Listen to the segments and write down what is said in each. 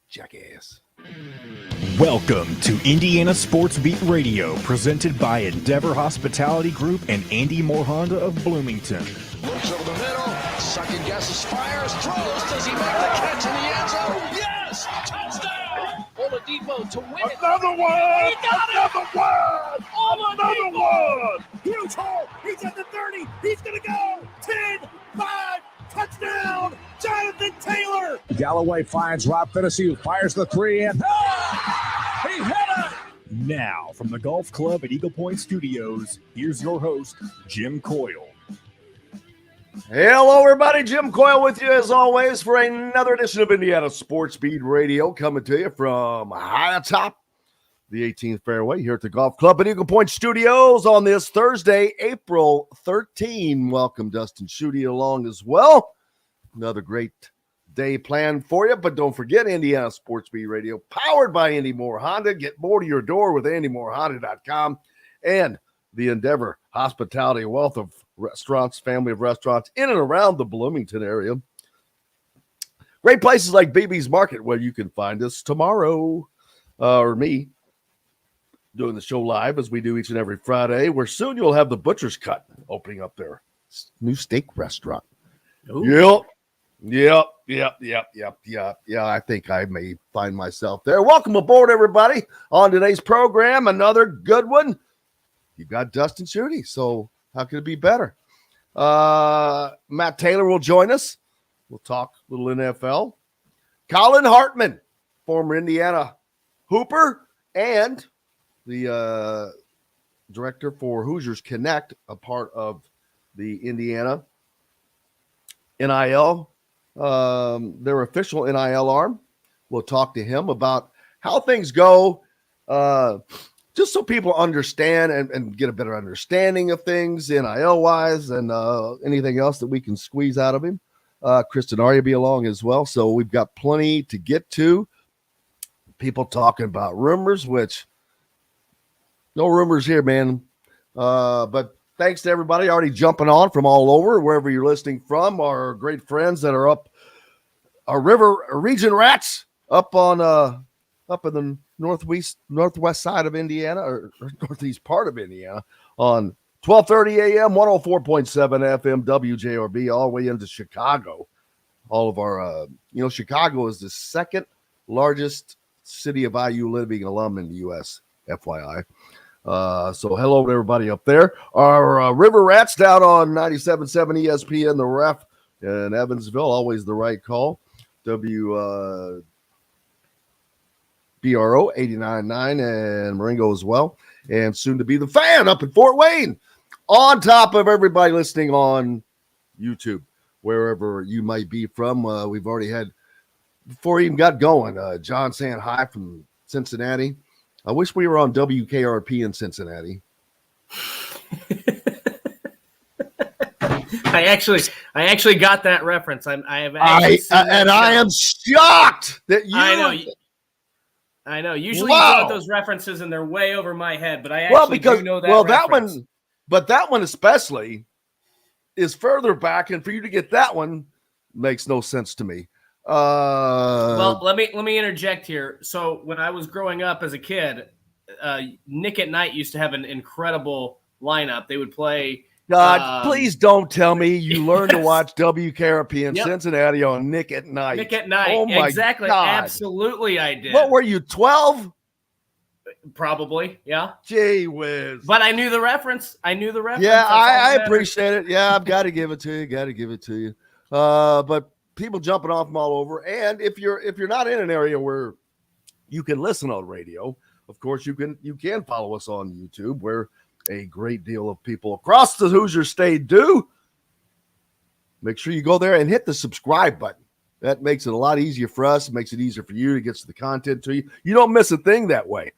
Jackass. Welcome to Indiana Sports Beat Radio, presented by Endeavor Hospitality Group and Andy Moore Honda of Bloomington. Looks over the middle, second guesses, fires, throws. Does he make the catch in the end zone? Yes! Touchdown! Oladipo to win it. Another one! He got Another one! Another one! Huge hole. He's at the 30. He's going to go. 10, 5, touchdown. Jonathan Taylor. Galloway finds Rob Finnessy, who fires the three, and He hit it. Now, from the Golf Club at Eagle Point Studios, here's your host, Jim Coyle. Hello, everybody. Jim Coyle with you, as always, for another edition of Indiana Sports Beat Radio, coming to you from high atop the 18th fairway here at the Golf Club at Eagle Point Studios on this Thursday, April 13. Welcome, Dustin, Schutte along as well. Another great day planned for you, but don't forget Indiana Sports Beat Radio, powered by Andy Moore Honda. Get more to your door with AndyMooreHonda.com and the Endeavor Hospitality, wealth of restaurants, family of restaurants in and around the Bloomington area. Great places like BB's Market, where you can find us tomorrow, or me doing the show live as we do each and every Friday, where soon you'll have the Butcher's Cut opening up their new steak restaurant. Ooh. Yep. I think I may find myself there. Welcome aboard, everybody, on today's program. Another good one. You got Dustin Schutte, so how could it be better? Matt Taylor will join us. We'll talk a little NFL. Collin Hartman, former Indiana Hooper, and the director for Hoosiers Connect, a part of the Indiana NIL, their official NIL arm. We'll talk to him about how things go, just so people understand and get a better understanding of things NIL-wise and anything else that we can squeeze out of him. Chris Denari will be along as well, so we've got plenty to get to. People talking about rumors, which no rumors here, man. But thanks to everybody already jumping on from all over, wherever you're listening from. Our great friends that are up, our region rats up on up in the northwest side of Indiana, or northeast part of Indiana, on 12:30 a.m., 104.7 FM, WJRB, all the way into Chicago. All of our, Chicago is the second largest city of IU living alum in the U.S., FYI. So hello to everybody up there. Our River Rats down on 97.7 ESPN, the Ref in Evansville, always the right call. WBRO 89.9 and Marengo as well. And soon to be the Fan up in Fort Wayne. On top of everybody listening on YouTube, wherever you might be from. We've already had, before we even got going, John saying hi from Cincinnati. I wish we were on WKRP in Cincinnati. I actually got that reference. I am shocked that you. I know. Usually wow. you put those references and they're way over my head, but I actually do know that. Well, reference. that one especially is further back, and for you to get that one makes no sense to me. Well, let me interject here. So when I was growing up as a kid, Nick at Night used to have an incredible lineup. They would play. God, please don't tell me you learned to watch WKRP in Cincinnati on Nick at Night. Nick at Night. Oh my exactly. God. Absolutely, I did. What were you, 12? Probably, yeah. Gee whiz. But I knew the reference. Yeah, I appreciate it. Yeah, I've got to give it to you. But people jumping off them all over. And if you're not in an area where you can listen on radio, of course you can follow us on YouTube, where a great deal of people across the Hoosier State do. Make sure you go there and hit the subscribe button. That makes it a lot easier for us. It makes it easier for you to get the content to you. You don't miss a thing that way.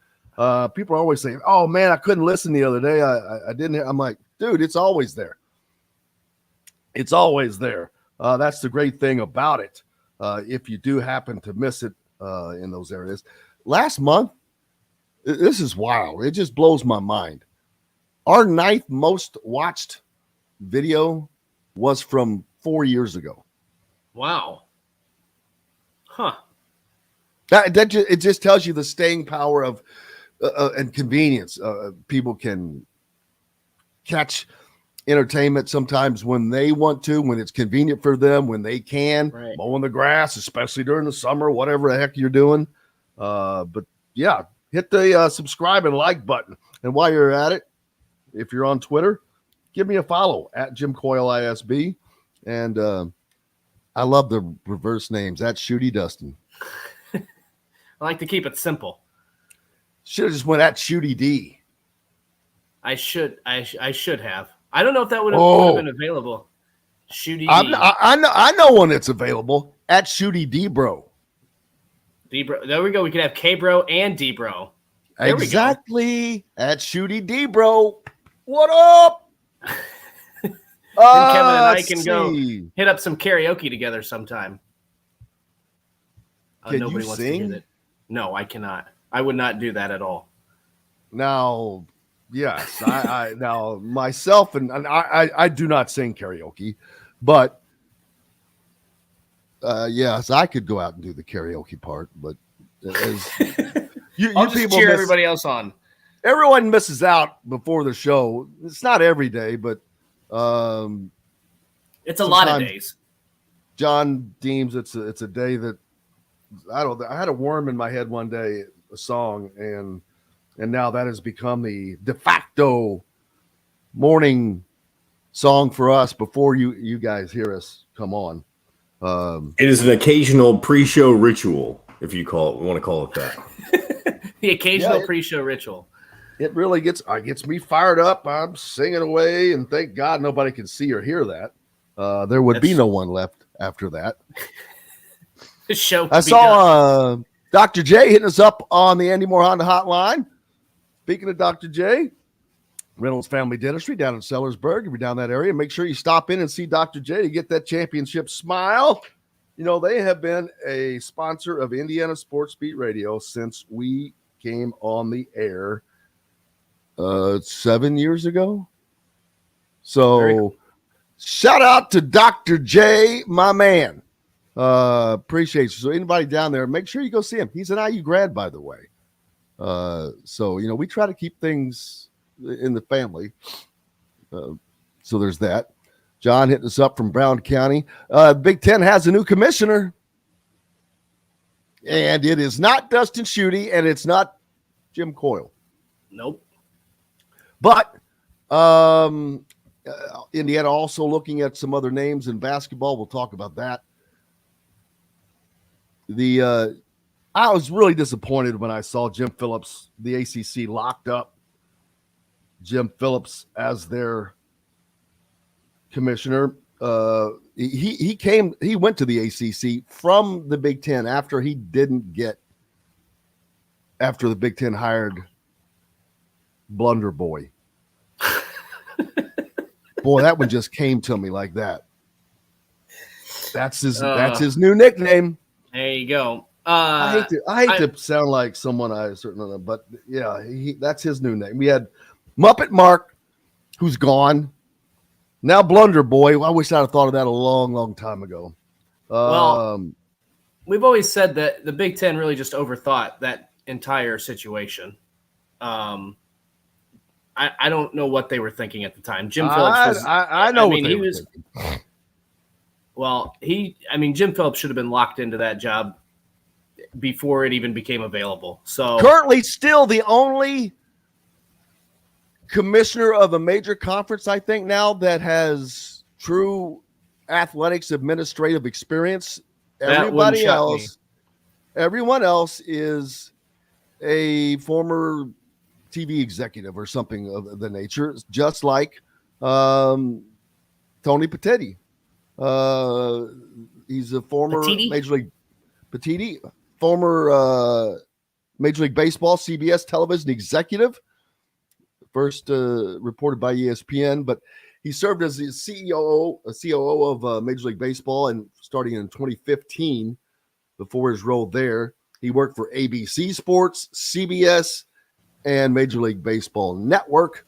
People are always saying, "Oh man, I couldn't listen the other day. I didn't." I'm like, dude, it's always there. It's always there. That's the great thing about it. If you do happen to miss it in those areas. Last month, this is wild. It just blows my mind. Our 9th most watched video was from 4 years ago. Wow. Huh. It just tells you the staying power of and convenience. People can catch entertainment sometimes when they want to, when it's convenient for them, when they can, mowing the grass, especially during the summer, whatever the heck you're doing. But yeah, hit the subscribe and like button. And while you're at it, if you're on Twitter, give me a follow at Jim Coyle ISB. And I love the reverse names. That's Schutte Dustin. I like to keep it simple. Should have just went at Schutte D. I should have. I don't know if that would have been available. Schutte D. I know one that's available at Schutte D Bro. D Bro. There we go. We could have K Bro and D Bro. Exactly. At Schutte D Bro. What up? Kevin and I can go hit up some karaoke together sometime. Can nobody you wants sing? To hear that. No, I cannot. I would not do that at all. Now, yes, I now myself and I do not sing karaoke, but yes, I could go out and do the karaoke part. But as I'll just cheer everybody else on. Everyone misses out before the show. It's not every day, but it's a lot of days. John deems it's a day that I had a worm in my head one day, a song, and now that has become the de facto morning song for us before you guys hear us come on. It is an occasional pre-show ritual, if you want to call it that. The occasional pre-show ritual. It really gets me fired up. I'm singing away, and thank God nobody can see or hear that. There would be no one left after that. I saw Dr. J hitting us up on the Andy Moore Honda hotline. Speaking of Dr. J, Reynolds Family Dentistry down in Sellersburg. If you're down that area, make sure you stop in and see Dr. J to get that championship smile. You know, they have been a sponsor of Indiana Sports Beat Radio since we came on the air 7 years ago. So shout out to Dr. J, my man. Appreciate you. So anybody down there, make sure you go see him. He's an IU grad, by the way. So, you know, we try to keep things in the family. So there's that. John hitting us up from Brown County. Big Ten has a new commissioner. And it is not Dustin Schutte, and it's not Jim Coyle. Nope. But Indiana also looking at some other names in basketball. We'll talk about that. I was really disappointed when I saw Jim Phillips, the ACC, locked up Jim Phillips as their commissioner. He went to the ACC from the Big Ten after the Big Ten hired Blunder Boy. Boy, that one just came to me like that. That's his new nickname. There you go. I hate to sound like someone I certainly know, but yeah, that's his new name. We had Muppet Mark, who's gone. Now Blunder Boy. I wish I'd have thought of that a long, long time ago. Well, we've always said that the Big Ten really just overthought that entire situation. I don't know what they were thinking at the time. Jim Phillips was. Thinking. Well, Jim Phillips should have been locked into that job before it even became available. So currently still the only commissioner of a major conference, I think, now that has true athletics administrative experience. Everyone else is a former TV executive or something of the nature, just like Tony Petitti. He's a former former Major League Baseball, CBS television executive, first reported by ESPN, but he served as the COO of Major League Baseball, and starting in 2015, before his role there, he worked for ABC Sports, CBS, and Major League Baseball Network.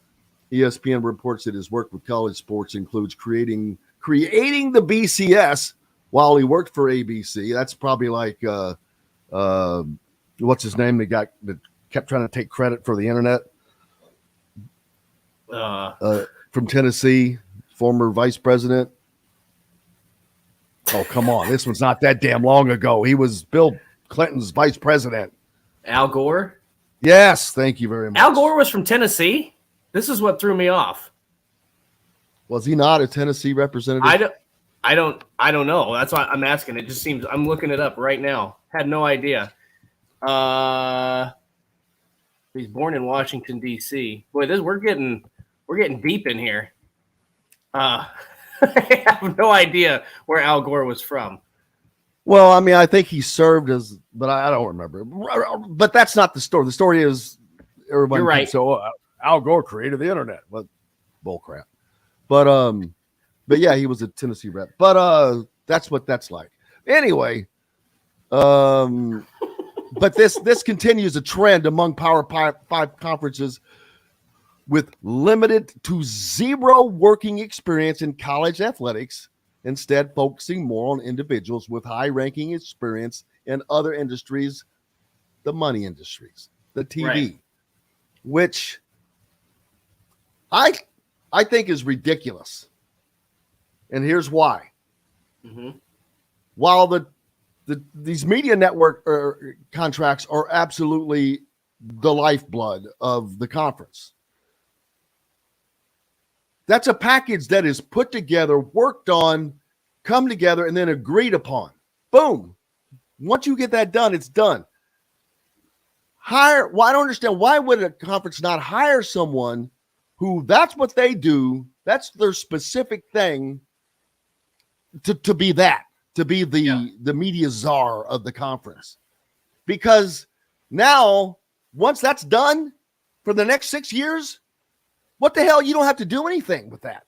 ESPN reports that his work with college sports includes creating the BCS while he worked for ABC. That's probably like What's his name? That kept trying to take credit for the internet. From Tennessee, former vice president. Oh, come on. This one's not that damn long ago. He was Bill Clinton's vice president. Al Gore? Yes, thank you very much. Al Gore was from Tennessee? This is what threw me off. Was he not a Tennessee representative? I don't know. That's why I'm asking. It just seems I'm looking it up right now. Had no idea. He's born in Washington, D.C. Boy, we're getting deep in here. I have no idea where Al Gore was from. Well, I mean, I think he served as, but I don't remember. But that's not the story. The story is everybody. You're right. So Al Gore created the internet. But bull crap. But yeah, he was a Tennessee rep. But that's what that's like. Anyway, but this continues a trend among Power 5 conferences with limited to zero working experience in college athletics, instead focusing more on individuals with high-ranking experience in other industries, the money industries, the TV, right. Which I think is ridiculous. And here's why. Mm-hmm. While these media network contracts are absolutely the lifeblood of the conference, that's a package that is put together, worked on, come together, and then agreed upon. Boom. Once you get that done, it's done. Well, I don't understand. Why would a conference not hire someone who that's what they do, that's their specific thing, to be that, to be the media czar of the conference? Because now, once that's done for the next 6 years, what the hell? You don't have to do anything with that.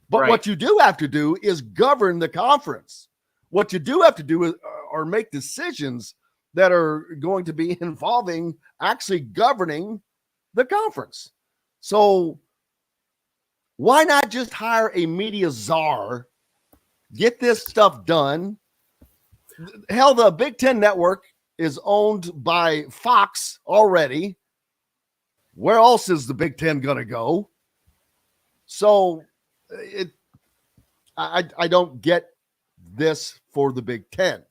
But what you do have to do is govern the conference. What you do have to do is or make decisions that are going to be involving actually governing the conference. So why not just hire a media czar, get this stuff done? Hell, the Big Ten Network is owned by Fox already. Where else is the Big Ten going to go? So I don't get this for the Big Ten.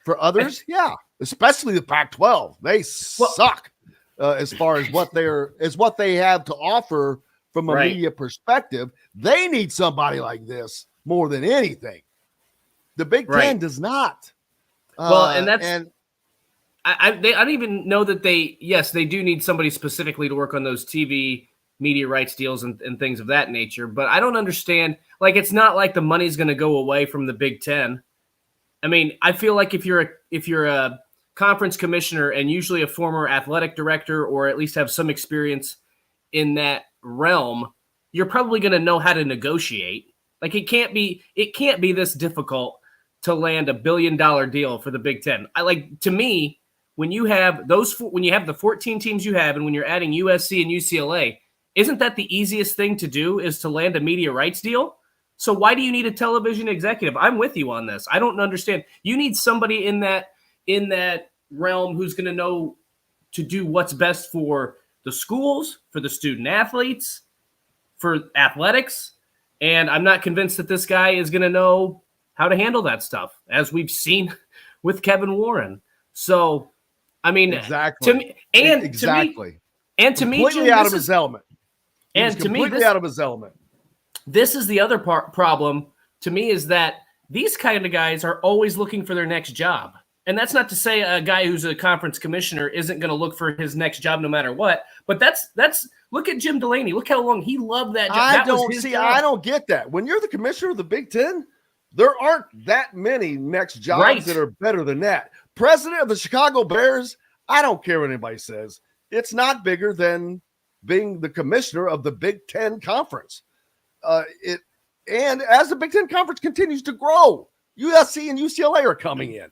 For others, yeah, especially the Pac-12, they suck as far as what they have to offer from a media perspective. They need somebody like this more than anything. The Big Ten does not. I don't even know that they do need somebody specifically to work on those TV media rights deals and things of that nature. But I don't understand. Like, it's not like the money's going to go away from the Big Ten. I mean, I feel like if you're a conference commissioner and usually a former athletic director or at least have some experience in that realm, you're probably going to know how to negotiate. Like, it can't be this difficult to land $1 billion deal for the Big Ten. To me, when you have the 14 teams you have, and when you're adding USC and UCLA, isn't that the easiest thing to do, is to land a media rights deal? So why do you need a television executive? I'm with you on this. I don't understand. You need somebody in that realm who's going to know to do what's best for the schools, for the student athletes, for athletics. And I'm not convinced that this guy is going to know how to handle that stuff, as we've seen with Kevin Warren. So, I mean, exactly. To me, completely out of his element. And to me, out of his element. This is the other problem to me, is that these kind of guys are always looking for their next job. And that's not to say a guy who's a conference commissioner isn't going to look for his next job no matter what. But that's look at Jim Delaney. Look how long he loved that job. I don't get that. When you're the commissioner of the Big Ten, there aren't that many next jobs that are better than that. President of the Chicago Bears, I don't care what anybody says. It's not bigger than being the commissioner of the Big Ten Conference. And as the Big Ten Conference continues to grow, USC and UCLA are coming in.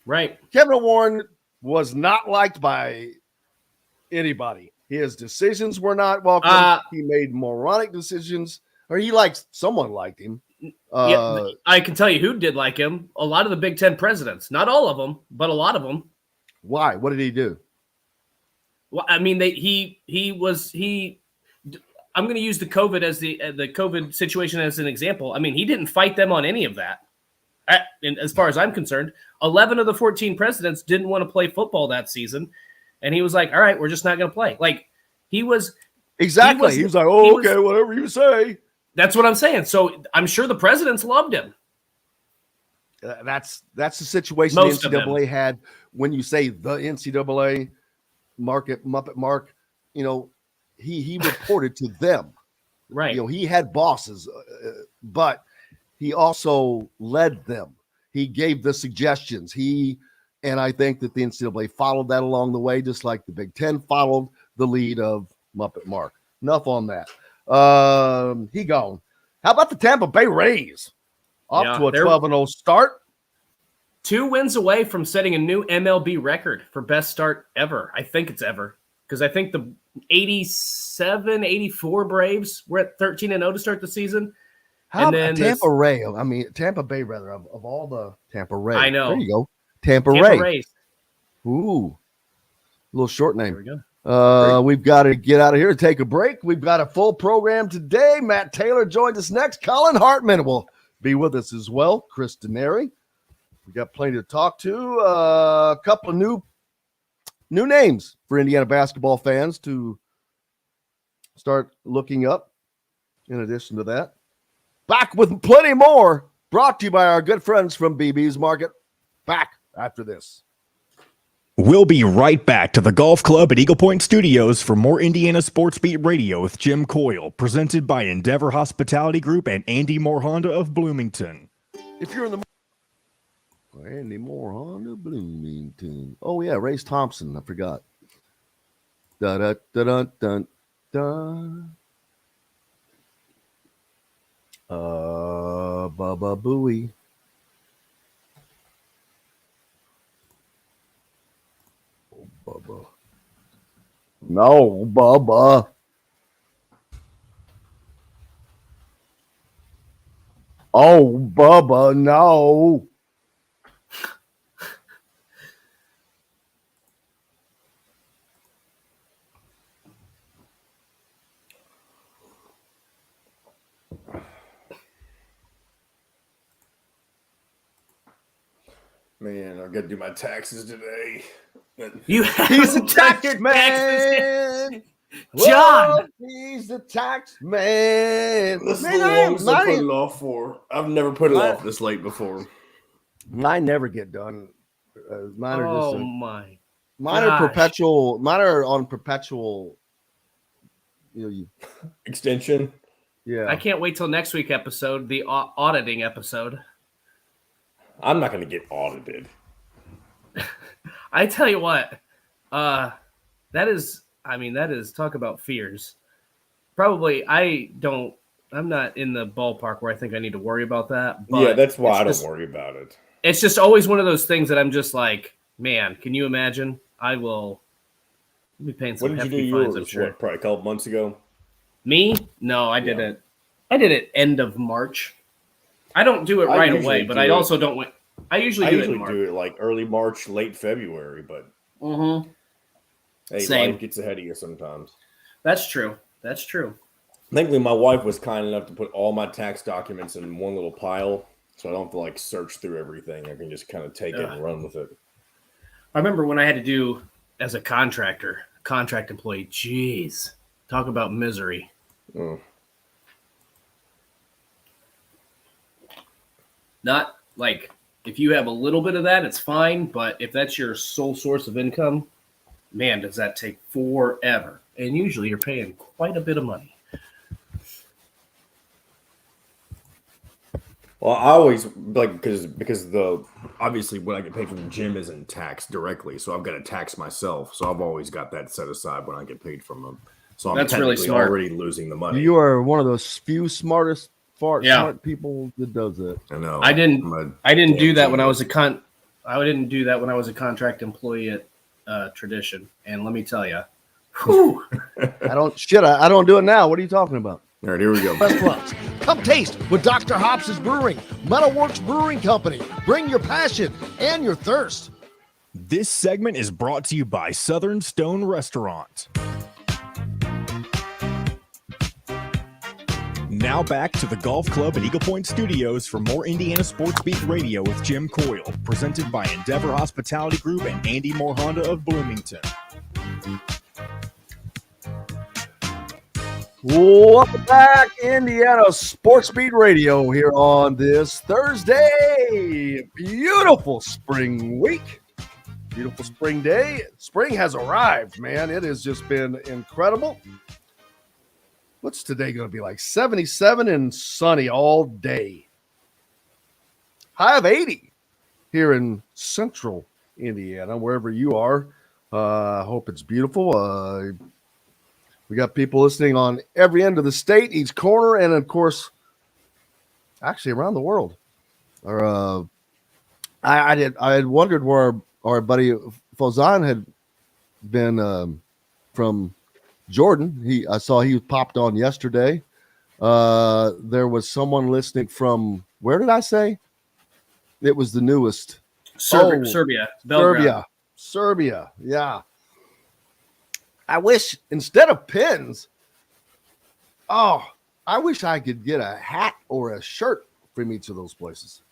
Right. Kevin Warren was not liked by anybody. His decisions were not welcome. He made moronic decisions, or someone liked him. I can tell you who did like him. A lot of the Big Ten presidents, not all of them, but a lot of them. Why? What did he do? Well, I mean, I'm going to use the COVID as the COVID situation as an example. I mean, he didn't fight them on any of that. And as far as I'm concerned, 11 of the 14 presidents didn't want to play football that season, and he was like, "All right, we're just not going to play." Like he was exactly. He was like, "Oh, okay, whatever you say." That's what I'm saying. So I'm sure the presidents loved him. That's the situation Most the NCAA had when you say the NCAA Muppet Mark. You know, he reported to them, right? You know, he had bosses, but he also led them. He gave the suggestions. And I think that the NCAA followed that along the way, just like the Big Ten followed the lead of Muppet Mark. Enough on that. He gone. How about the Tampa Bay Rays? Off to a 12-0 start. 2 wins away from setting a new MLB record for best start ever. I think it's ever. Because I think the 87, 84 Braves were at 13-0 to start the season. How about Tampa Bay, rather, of all the Tampa Rays. I know. There you go. Tampa Rays. Ooh. A little short name. There we go. We've got to get out of here and take a break. We've got a full program today. Matt Taylor joins us next. Collin Hartman will be with us as well. Chris Denari. We got plenty to talk to. A couple of new names for Indiana basketball fans to start looking up. In addition to that, back with plenty more. Brought to you by our good friends from BB's Market. Back after this. We'll be right back to the Golf Club at Eagle Point Studios for more Indiana Sports Beat Radio with Jim Coyle, presented by Endeavor Hospitality Group and Andy Moore Honda of Bloomington. If you're in the Andy Moore Honda Bloomington. Oh yeah, Race Thompson. I forgot. Da da da da da da. Baba Booey. Oh, Bubba. No, Bubba. Oh, Bubba, no. Man, I got to do my taxes today. You have He's a done tax your man. John. He's a tax man. This is Man, the longest I put it off for. I've never put it off this late before. Mine never get done. Mine are just my. Mine are perpetual. Mine are on perpetual. Extension. Yeah. I can't wait till next week episode, the auditing episode. I'm not going to get audited. I tell you what, that is talk about fears. Probably I'm not in the ballpark where I think I need to worry about that. But yeah, that's why I don't worry about it. It's just always one of those things that I'm just like, man, can you imagine? I'll be paying some hefty fines, I'm sure. Probably a couple months ago. Me? No, I did it. I did it end of March. I don't do it right away, but I also don't wait. I usually do it like early March, late February, but hey, Same. life gets ahead of you sometimes. That's true. Thankfully, my wife was kind enough to put all my tax documents in one little pile, so I don't have to search through everything. I can just kind of take it and run with it. I remember when I had to do as a contract employee. Jeez, talk about misery. Not like if you have a little bit of that, it's fine. But if that's your sole source of income, man, does that take forever. And usually you're paying quite a bit of money. Well, I always because obviously what I get paid from the gym isn't taxed directly, so I've got to tax myself. So I've always got that set aside when I get paid from them. So That's really smart. Already losing the money. You are one of those few smart people that does it. I know. I didn't do that when I was a I didn't do that when I was a contract employee at Tradition. And let me tell you, I don't do it now. What are you talking about? All right, here we go. Best clubs. Come taste with Dr. Hops' Brewing, Metalworks Brewing Company. Bring your passion and your thirst. This segment is brought to you by Southern Stone Restaurant. Now back to the Golf Club at Eagle Point Studios for more Indiana Sports Beat Radio with Jim Coyle, presented by Endeavor Hospitality Group and Andy Moore Honda of Bloomington. Welcome back, Indiana Sports Beat Radio here on this Thursday. Beautiful spring week. Beautiful spring day. Spring has arrived, man. It has just been incredible. What's today going to be like? 77 and sunny all day. High of 80 here in central Indiana, wherever you are. I hope it's beautiful. We got people listening on every end of the state, each corner, and of course, actually around the world. I had wondered where our buddy Fozan had been from Jordan. I saw he popped on yesterday. There was someone listening from, where did I say? It was the newest. Serbia. Belgrade. Serbia. Yeah. I wish instead of pins, I wish I could get a hat or a shirt from each of those places.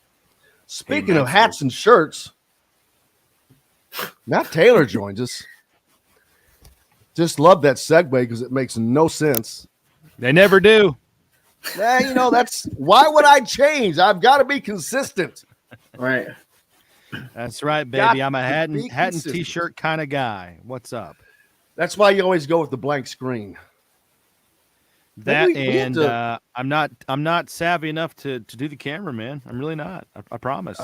Speaking of hats and shirts, Matt Taylor joins us. Just love that segue because it makes no sense. They never do. Yeah, that's why would I change? I've got to be consistent. Right. That's right, baby. I'm a hat and t-shirt kind of guy. What's up? That's why you always go with the blank screen. That I'm not savvy enough to do the camera, man. I'm really not. I promise.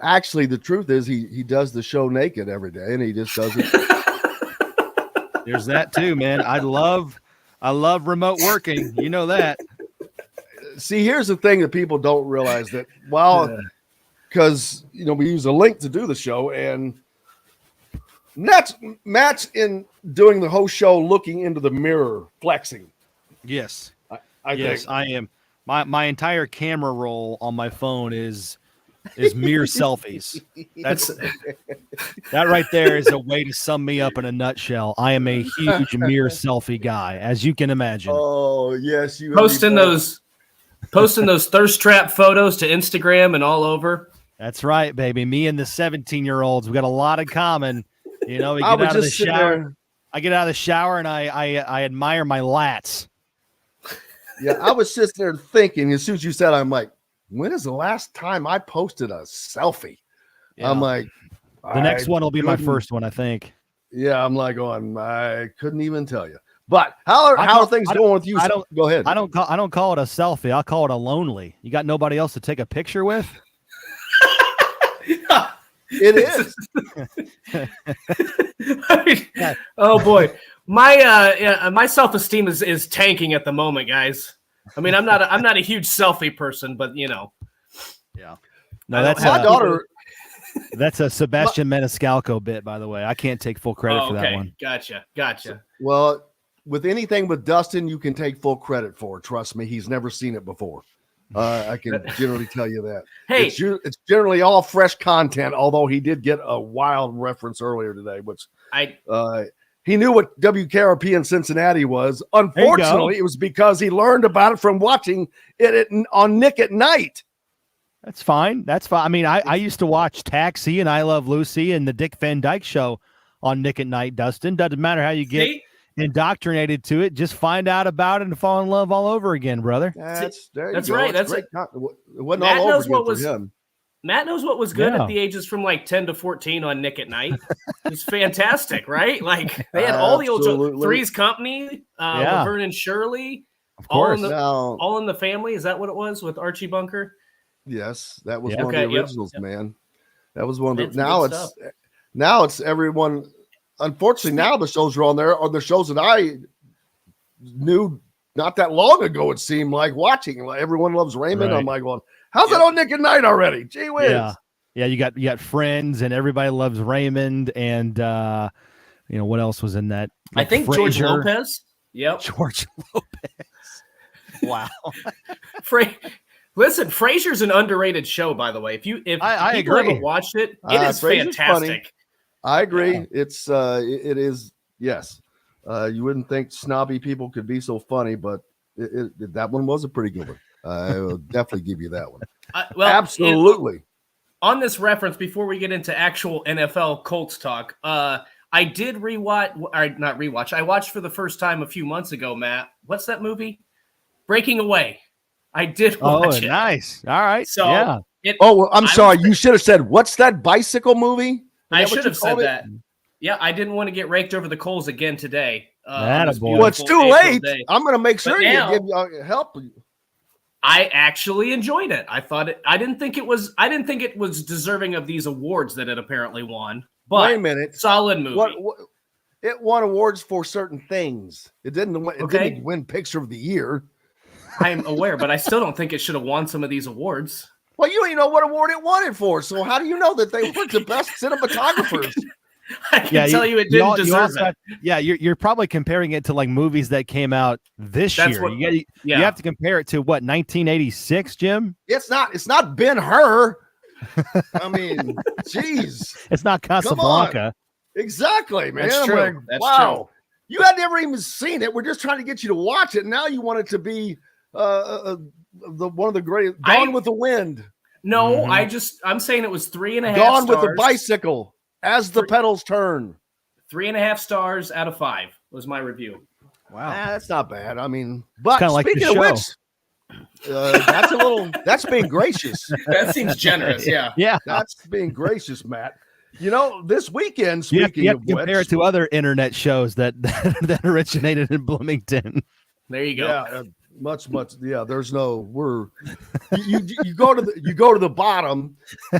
Actually, the truth is he does the show naked every day, and he just does it. There's that too, man. I love remote working. You know that. See, here's the thing that people don't realize that because we use a link to do the show, and Matt's in doing the whole show looking into the mirror, flexing. Yes. I think. I am. My entire camera roll on my phone is mere selfies. That right there is a way to sum me up in a nutshell. I am a huge mere selfie guy, as you can imagine. Oh, yes, you posting those thirst trap photos to Instagram and all over. That's right, baby. Me and the 17-year-olds, we got a lot in common. We get out of the shower. I get out of the shower and I admire my lats. Yeah, I was sitting there thinking, as soon as you said, I'm like, when is the last time I posted a selfie? Yeah. I'm like, the next one will be my first one, I think. Yeah, I'm like, I couldn't even tell you. But how are things going with you? Go ahead. I don't call it a selfie. I'll call it a lonely. You got nobody else to take a picture with? It is. Oh boy, my self-esteem is tanking at the moment, guys. I mean, I'm not a huge selfie person, but Yeah. No, that's my daughter. That's a Sebastian Maniscalco bit, by the way. I can't take full credit for that one. Gotcha. Well, with anything with Dustin, you can take full credit for. Trust me, he's never seen it before. I can generally tell you that. Hey, it's generally all fresh content. Although he did get a wild reference earlier today, which he knew what WKRP in Cincinnati was. Unfortunately, it was because he learned about it from watching it on Nick at Night. That's fine. I mean, I used to watch Taxi and I Love Lucy and the Dick Van Dyke Show on Nick at Night, Dustin. Doesn't matter how you get indoctrinated to it. Just find out about it and fall in love all over again, brother. That's right. That's great. It wasn't all over again for him. Matt knows what was good at the ages from like 10 to 14 on Nick at Night. It's fantastic, right? Like they had all the old Three's Company, Laverne and Shirley, of course, all in the Family. Is that what it was with Archie Bunker? Yes, that was one of the originals, man. That was one of the. Now it's everyone. Unfortunately, now the shows are on there are the shows that I knew not that long ago. It seemed like watching. Like Everyone Loves Raymond. Right. I'm like, going, how's that on Nick at Night already? Gee whiz. Yeah. You got Friends and Everybody Loves Raymond and what else was in that? Like I think Frasier. George Lopez. Yep, George Lopez. Wow. Listen, Frasier's an underrated show, by the way. If I people agree. haven't watched it, it is Frasier's fantastic. Funny. I agree. It's it is, yes. You wouldn't think snobby people could be so funny, but that one was a pretty good one. I will definitely give you that one. Absolutely. On this reference, before we get into actual NFL Colts talk, I did rewatch, or not rewatch. I watched for the first time a few months ago, Matt. What's that movie? Breaking Away. I did watch it. Nice. All right. So yeah. I'm sorry. You should have said, what's that bicycle movie? I should have said that. Yeah, I didn't want to get raked over the coals again today. Well, it's too late. I'm going to make sure you give you help. I actually enjoyed it. I thought it. I didn't think it was deserving of these awards that it apparently won. But wait a minute, solid movie. It won awards for certain things. It didn't. Didn't win Picture of the Year. I'm aware, but I still don't think it should have won some of these awards. Well, you don't even know what award it won it for. So how do you know that they were the best cinematographers? I can tell you it didn't deserve it. Yeah, you're probably comparing it to like movies that came out this year. You have to compare it to what, 1986, Jim? It's not Ben-Hur. I mean, geez. It's not Casablanca. Exactly, man. That's true. That's wow. true. You had never even seen it. We're just trying to get you to watch it. Now you want it to be one of the great Gone with the Wind. No, I'm saying it was 3.5 Gone stars. with the bicycle as the pedals turn. 3.5 stars out of 5 was my review. Wow. That's not bad. I mean, but speaking of which, that's being gracious. That seems generous. Yeah. Yeah. That's being gracious, Matt. You know, this weekend, you have speaking of to compare it to other internet shows that originated in Bloomington. There you go. Yeah, much. Yeah, there's no. You go to the bottom,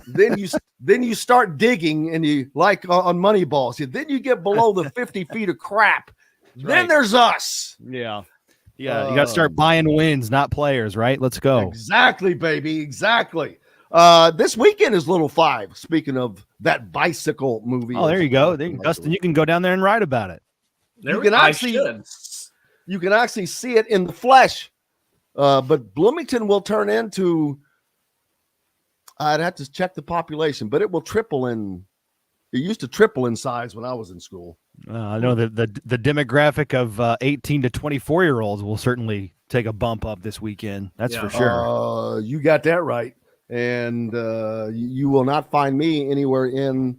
then you start digging, and you like on Moneyballs. Then you get below the 50 feet of crap. Then there's us. Yeah. Yeah, you got to start buying wins, not players, right? Let's go. Exactly, baby. Exactly. This weekend is Little 5. Speaking of that bicycle movie. Oh, there you go. Dustin, you can go down there and write about it. You can actually see it in the flesh. But Bloomington will turn into, I'd have to check the population, but it will triple in. It used to triple in size when I was in school. I know that the demographic of 18 to 24-year-olds will certainly take a bump up this weekend. That's for sure. You got that right. And you will not find me anywhere in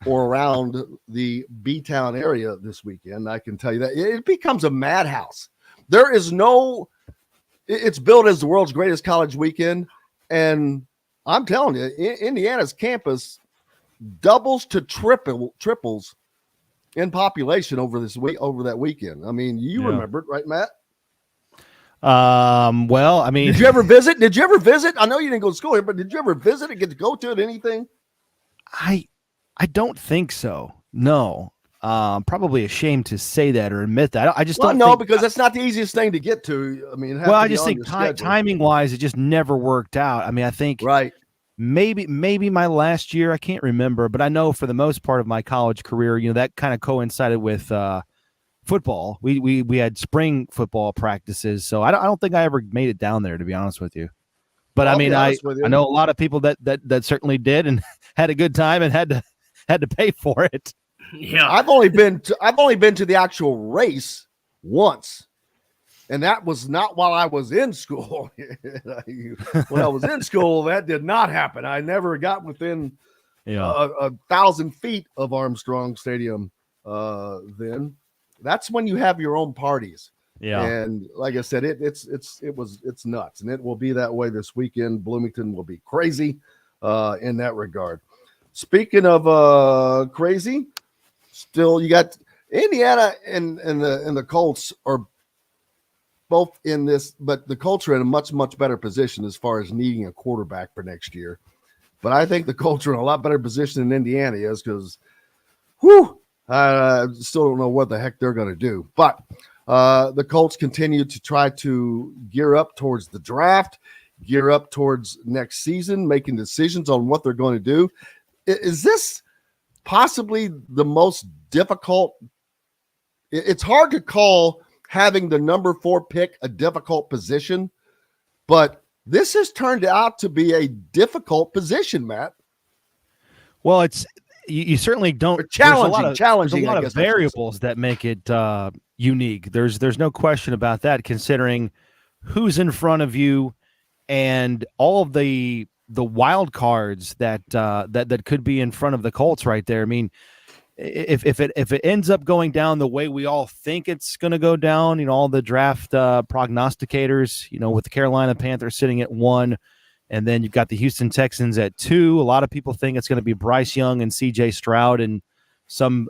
or around the B-Town area this weekend. I can tell you that. It becomes a madhouse. There is no – it's billed as the world's greatest college weekend. And I'm telling you, Indiana's campus doubles to triples in population over that weekend. I mean, you remember it, right, Matt? Well, I mean, did you ever visit? I know you didn't go to school here, but did you ever visit and get to go to it? Anything? I don't think so. No. Probably ashamed to say that or admit that. I just don't know because that's not the easiest thing to get to. I mean, I just think timing wise, it just never worked out. I mean, I think maybe my last year, I can't remember, but I know for the most part of my college career, that kind of coincided with football. We had spring football practices, so I don't think I ever made it down there, to be honest with you. But I mean, I know a lot of people that certainly did and had a good time and had to pay for it. Yeah, I've only been to the actual race once, and that was not while I was in school. When I was in school, that did not happen. I never got within 1,000 feet of Armstrong Stadium. Then that's when you have your own parties. Yeah, and like I said, it's nuts, and it will be that way this weekend. Bloomington will be crazy in that regard. Speaking of crazy. Still, you got Indiana and the Colts are both in this, but the Colts are in a much, much better position as far as needing a quarterback for next year. But I think the Colts are in a lot better position than Indiana is because, I still don't know what the heck they're going to do. But the Colts continue to try to gear up towards the draft, gear up towards next season, making decisions on what they're going to do. Is this possibly the most difficult? It's hard to call having the number 4 pick a difficult position, but this has turned out to be a difficult position, Matt. Well, you certainly don't. But challenging, There's a lot I of guess that's what I'm saying. variables that make it unique. There's no question about that, considering who's in front of you and all of the wild cards that could be in front of the Colts right there. I mean, if it ends up going down the way we all think it's going to go down, you know, all the draft prognosticators, you know, with the Carolina Panthers sitting at 1, and then you've got the Houston Texans at 2. A lot of people think it's going to be Bryce Young and C.J. Stroud in some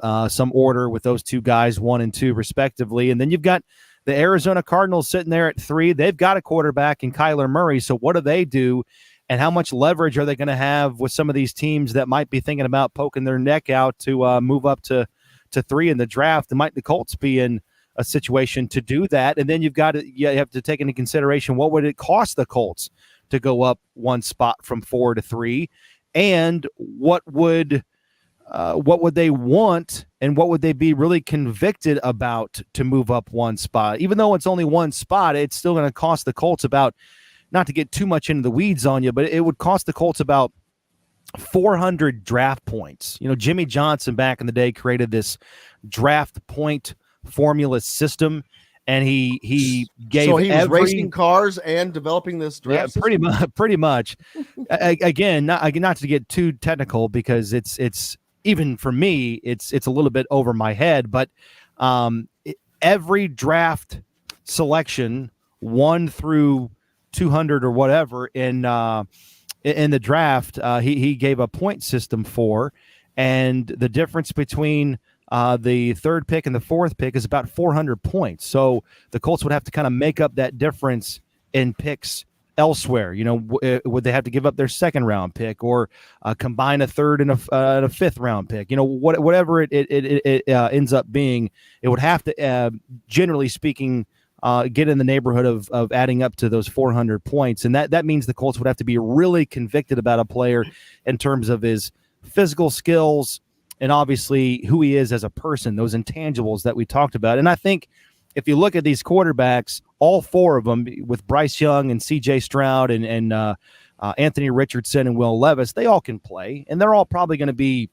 order with those two guys, 1 and 2 respectively, and then you've got the Arizona Cardinals sitting there at 3. They've got a quarterback in Kyler Murray. So what do they do? And how much leverage are they going to have with some of these teams that might be thinking about poking their neck out to move up to 3 in the draft? And might the Colts be in a situation to do that? And then you have to take into consideration, what would it cost the Colts to go up 1 spot from 4 to 3? And what would they want, and what would they be really convicted about to move up 1 spot? Even though it's only 1 spot, it's still going to cost the Colts about, not to get too much into the weeds on you, but it would cost the Colts about 400 draft points. You know, Jimmy Johnson back in the day created this draft point formula system, and he gave so he was racing cars and developing this draft system? pretty much. Again, not to get too technical, because it's even for me, it's a little bit over my head, but every draft selection, 1 through 200 or whatever in the draft, he gave a point system for, and the difference between the 3rd pick and the 4th pick is about 400 points. So the Colts would have to kind of make up that difference in picks elsewhere. You know, would they have to give up their 2nd round pick, or combine a 3rd and a 5th round pick? You know, whatever it ends up being, it would have to, generally speaking, get in the neighborhood of adding up to those 400 points. And that means the Colts would have to be really convicted about a player in terms of his physical skills, and obviously who he is as a person, those intangibles that we talked about. And I think if you look at these quarterbacks, all 4 of them, with Bryce Young and C.J. Stroud and Anthony Richardson and Will Levis, they all can play, and they're all probably going to be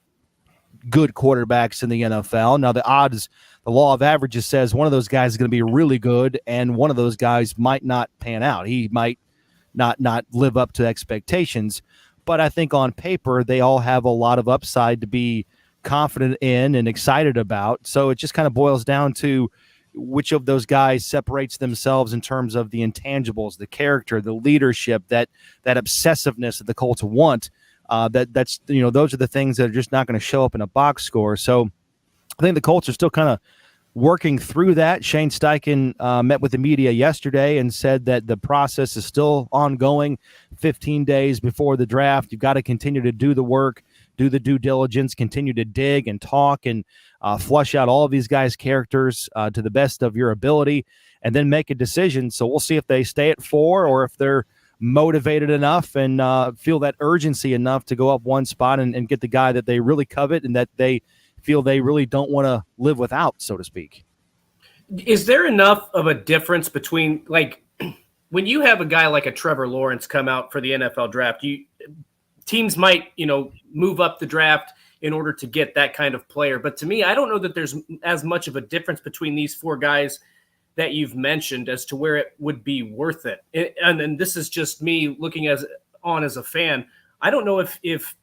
good quarterbacks in the NFL. Now, the law of averages says one of those guys is going to be really good, and one of those guys might not pan out. He might not live up to expectations. But I think on paper, they all have a lot of upside to be confident in and excited about. So it just kind of boils down to which of those guys separates themselves in terms of the intangibles, the character, the leadership, that obsessiveness that the Colts want. That's those are the things that are just not going to show up in a box score. So I think the Colts are still kind of working through that. Shane Steichen met with the media yesterday and said that the process is still ongoing. 15 days before the draft, you've got to continue to do the work, do the due diligence, continue to dig and talk and flush out all of these guys' characters to the best of your ability, and then make a decision. So we'll see if they stay at 4, or if they're motivated enough and feel that urgency enough to go up 1 spot and get the guy that they really covet and that they feel they really don't want to live without, so to speak. Is there enough of a difference between, like, when you have a guy like a Trevor Lawrence come out for the NFL draft, teams might, move up the draft in order to get that kind of player. But to me, I don't know that there's as much of a difference between these 4 guys that you've mentioned as to where it would be worth it. And this is just me looking as a fan. I don't know if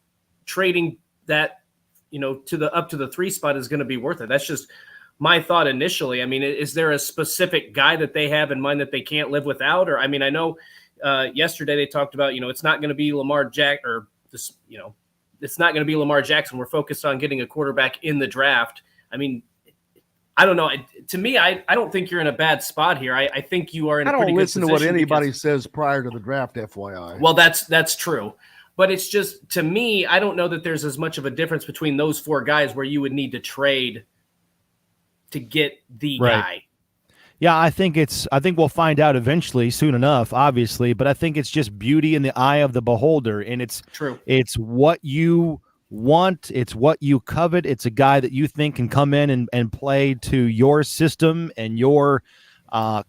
trading that, up to the 3 spot is going to be worth it. That's just my thought initially. I mean, is there a specific guy that they have in mind that they can't live without? Or, I mean, I know yesterday they talked about, it's not going to be it's not going to be Lamar Jackson. We're focused on getting a quarterback in the draft. I mean, I don't know. To me, I don't think you're in a bad spot here. I think you are in a pretty good position. I don't listen to what anybody says prior to the draft, FYI. Well, that's true. But it's just, to me, I don't know that there's as much of a difference between those 4 guys where you would need to trade to get the guy. Yeah, I think we'll find out eventually, soon enough, obviously. But I think it's just beauty in the eye of the beholder, and it's true. It's what you want. It's what you covet. It's a guy that you think can come in and play to your system and your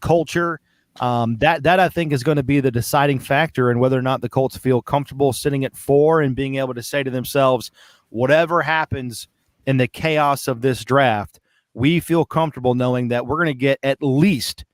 culture. That I think is going to be the deciding factor in whether or not the Colts feel comfortable sitting at 4 and being able to say to themselves, whatever happens in the chaos of this draft, we feel comfortable knowing that we're going to get at least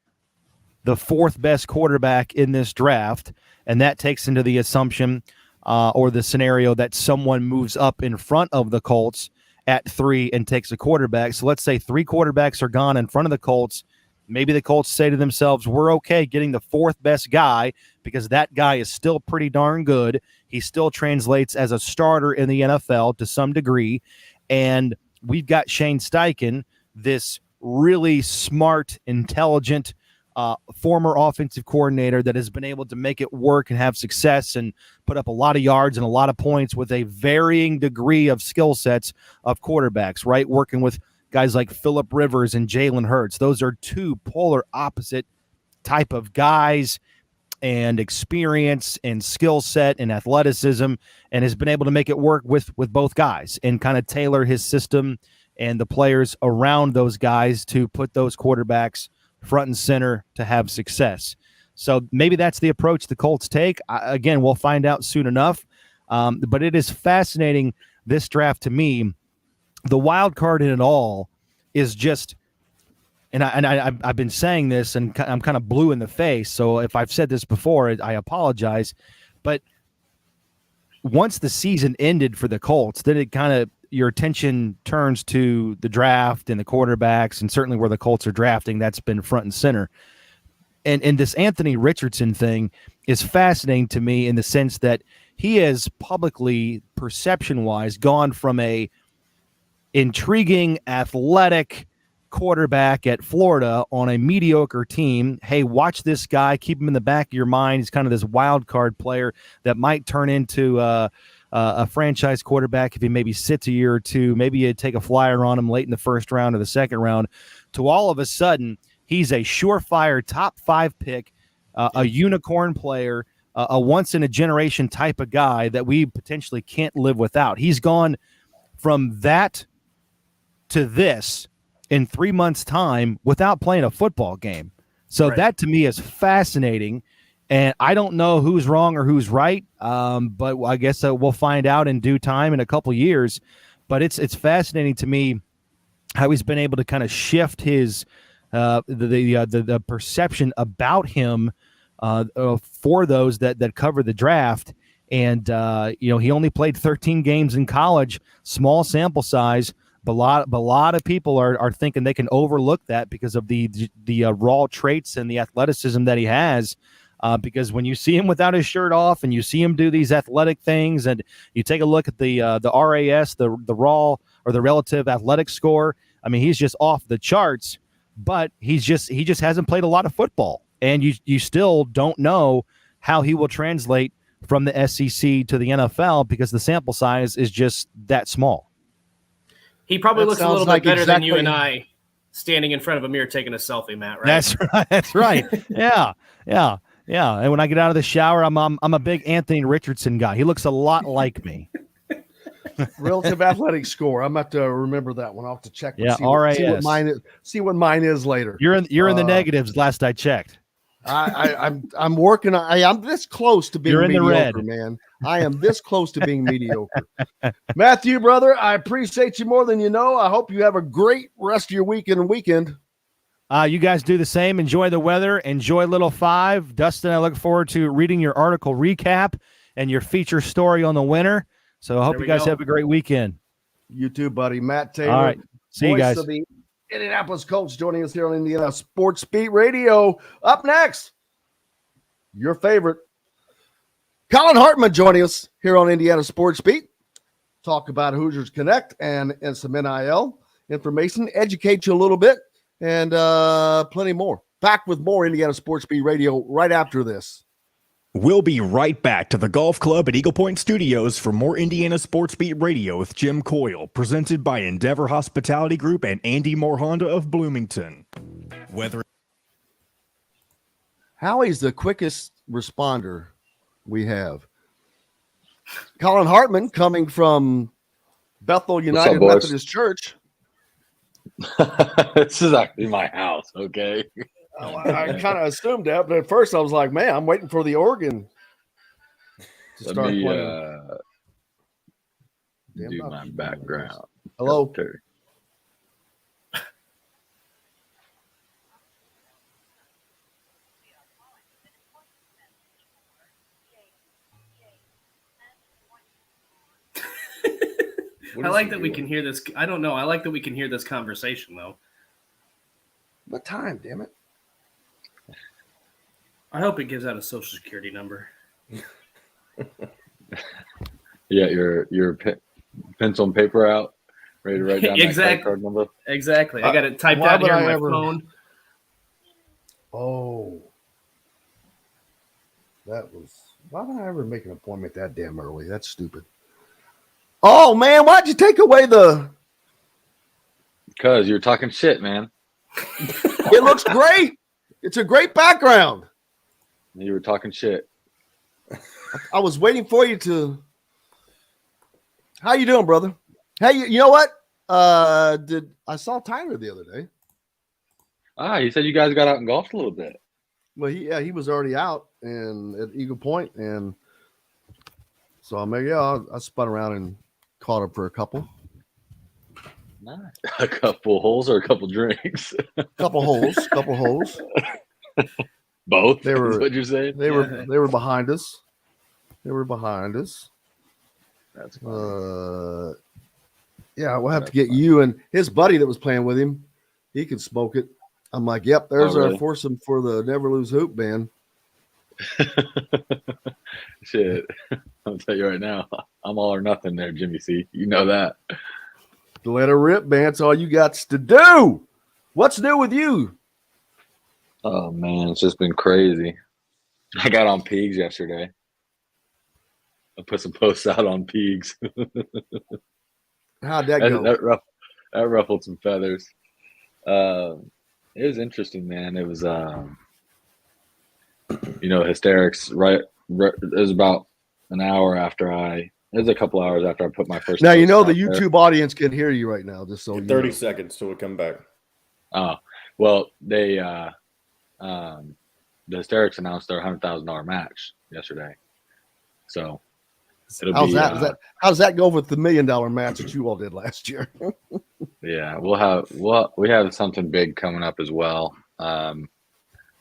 the fourth best quarterback in this draft, and that takes into the assumption or the scenario that someone moves up in front of the Colts at 3 and takes a quarterback. So let's say 3 quarterbacks are gone in front of the Colts. Maybe the Colts say to themselves, we're okay getting the fourth best guy because that guy is still pretty darn good. He still translates as a starter in the NFL to some degree. And we've got Shane Steichen, this really smart, intelligent, former offensive coordinator that has been able to make it work and have success and put up a lot of yards and a lot of points with a varying degree of skill sets of quarterbacks, right? Working with guys like Phillip Rivers and Jalen Hurts. Those are 2 polar opposite type of guys and experience and skill set and athleticism, and has been able to make it work with both guys and kind of tailor his system and the players around those guys to put those quarterbacks front and center to have success. So maybe that's the approach the Colts take. Again, we'll find out soon enough. But it is fascinating, this draft to me. The wild card in it all is just, and I've been saying this, and I'm kind of blue in the face. So if I've said this before, I apologize. But once the season ended for the Colts, then it kind of, your attention turns to the draft and the quarterbacks, and certainly where the Colts are drafting, that's been front and center. And this Anthony Richardson thing is fascinating to me in the sense that he has publicly, perception-wise, gone from a intriguing, athletic quarterback at Florida on a mediocre team. Hey, watch this guy. Keep him in the back of your mind. He's kind of this wild card player that might turn into a franchise quarterback if he maybe sits a year or two. Maybe you take a flyer on him late in the first round or the second round, to all of a sudden he's a surefire top 5 pick, a unicorn player, a once-in-a-generation type of guy that we potentially can't live without. He's gone from that to this in 3 months' time without playing a football game. So that to me is fascinating. And I don't know who's wrong or who's right, but I guess we'll find out in due time in a couple years. But it's fascinating to me how he's been able to kind of shift his the perception about him for those that cover the draft. And he only played 13 games in college, small sample size. But a lot of people are thinking they can overlook that because of the raw traits and the athleticism that he has. Because when you see him without his shirt off and you see him do these athletic things, and you take a look at the RAS, the raw or the relative athletic score, I mean, he's just off the charts. But he just hasn't played a lot of football, and you still don't know how he will translate from the SEC to the NFL because the sample size is just that small. He probably looks a little bit better than you and I standing in front of a mirror taking a selfie, Matt, right? That's right. Yeah. And when I get out of the shower, I'm a big Anthony Richardson guy. He looks a lot like me. Relative athletic score. I'm about to remember that one. I'll have to check. Yeah, see what mine is later. You're in the negatives. Last I checked. I'm working. I'm this close to being You're in mediocre, the red. man. I am this close to being mediocre. Matthew, brother, I appreciate you more than you know. I hope you have a great rest of your weekend. You guys do the same. Enjoy the weather. Enjoy Little 5. Dustin, I look forward to reading your article recap and your feature story on the winner. So I hope you guys have a great weekend. You too, buddy. Matt Taylor. All right. See you guys. Of the Indianapolis Colts joining us here on Indiana Sports Beat Radio. Up next, your favorite, Collin Hartman joining us here on Indiana Sports Beat. Talk about Hoosiers Connect and some NIL information, educate you a little bit, and plenty more. Back with more Indiana Sports Beat Radio right after this. We'll be right back to the Golf Club at Eagle Point Studios for more Indiana Sports Beat Radio with Jim Coyle, presented by Endeavor Hospitality Group and Andy Moore Honda of Bloomington. Howie's the quickest responder we have. Collin Hartman coming from Bethel United Methodist Church. This is actually my house, okay? I kind of assumed that, but at first I was like, man, I'm waiting for the organ to start playing. Damn do not my keep doing background. this. Hello. Terry. I like that we can hear this. I don't know. I like that we can hear this conversation, though. What time, damn it? I hope it gives out a social security number. Yeah, your pencil and paper out, ready to write down that credit card number. Exactly. I got it typed out here on my phone. Oh. That was... Why would I ever make an appointment that damn early? That's stupid. Oh, man, why'd you take away the... Because you're talking shit, man. It looks great. It's a great background. You were talking shit. I was waiting for you to... How you doing, brother? Hey, you know what? I saw Tyler the other day. He said you guys got out and golfed a little bit. Well, he was already out and at Eagle Point, and so I spun around and caught up for a couple. Nice. A couple holes or a couple drinks? Couple holes. Both. They were. Is what you're saying? They were behind us. That's funny. Yeah, we'll have to get you and his buddy that was playing with him. He could smoke it. I'm like, yep, there's our foursome for the Never Lose Hoop band. Shit. I'll tell you right now, I'm all or nothing there, Jimmy C. You know that. Let her rip, man. It's all you got to do. What's new with you? Oh, man, it's just been crazy. I got on Pigs yesterday. I put some posts out on Pigs. How'd that go? That ruffled some feathers. It was interesting, man. It was, hysterics. Right, it was about an hour after it was a couple hours after I put my first. Now you know the YouTube audience can hear you right now. Just so 30 seconds till we come back. Oh well, they the hysterics announced their $100,000 match yesterday. So how does that go with the $1 million match that you all did last year? Yeah, we have something big coming up as well. I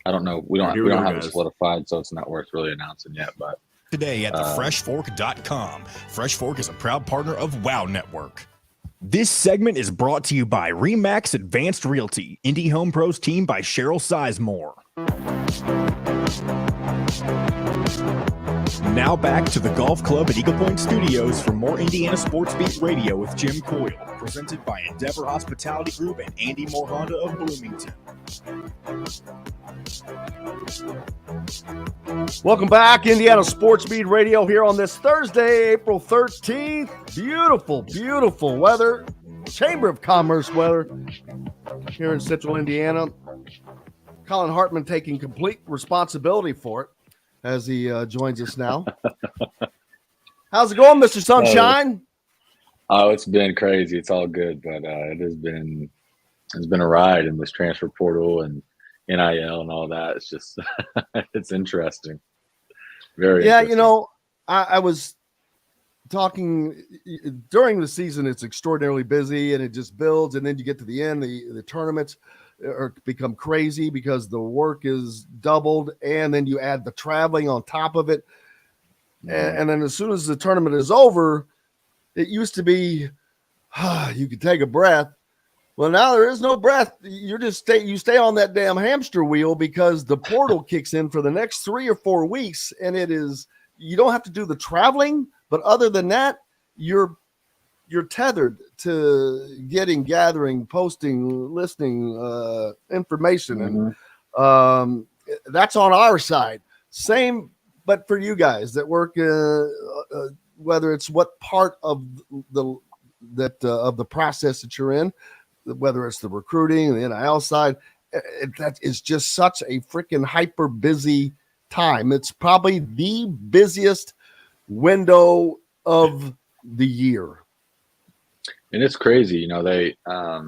don't know. We don't have it solidified, so it's not worth really announcing yet. But today at thefreshfork.com. Fresh Fork is a proud partner of WOW Network. This segment is brought to you by Remax Advanced Realty, Indie Home Pros team by Cheryl Sizemore. Now back to the Golf Club at Eagle Point Studios for more Indiana Sports Beat Radio with Jim Coyle, presented by Endeavor Hospitality Group and Andy Moore Honda of Bloomington. Welcome back, Indiana Sports Beat Radio here on this Thursday, April 13th. Beautiful, beautiful weather. Chamber of Commerce weather here in Central Indiana. Collin Hartman taking complete responsibility for it as he joins us now. How's it going, Mr. Sunshine? Oh, it's been crazy. It's all good, but it's been a ride in this transfer portal and NIL and all that. It's just it's interesting. Very interesting. I was talking during the season, it's extraordinarily busy and it just builds, and then you get to the end, the tournaments become crazy because the work is doubled, and then you add the traveling on top of it. And then as soon as the tournament is over, it used to be you could take a breath. Well, now there is no breath. You stay on that damn hamster wheel because the portal kicks in for the next 3 or 4 weeks, and you don't have to do the traveling, but other than that, you're tethered to gathering, posting, listening information, and that's on our side. Same, but for you guys that work, whether it's what part of the process that you're in, whether it's the recruiting, the NIL side, that is just such a freaking hyper busy time. It's probably the busiest window of the year. And it's crazy, they a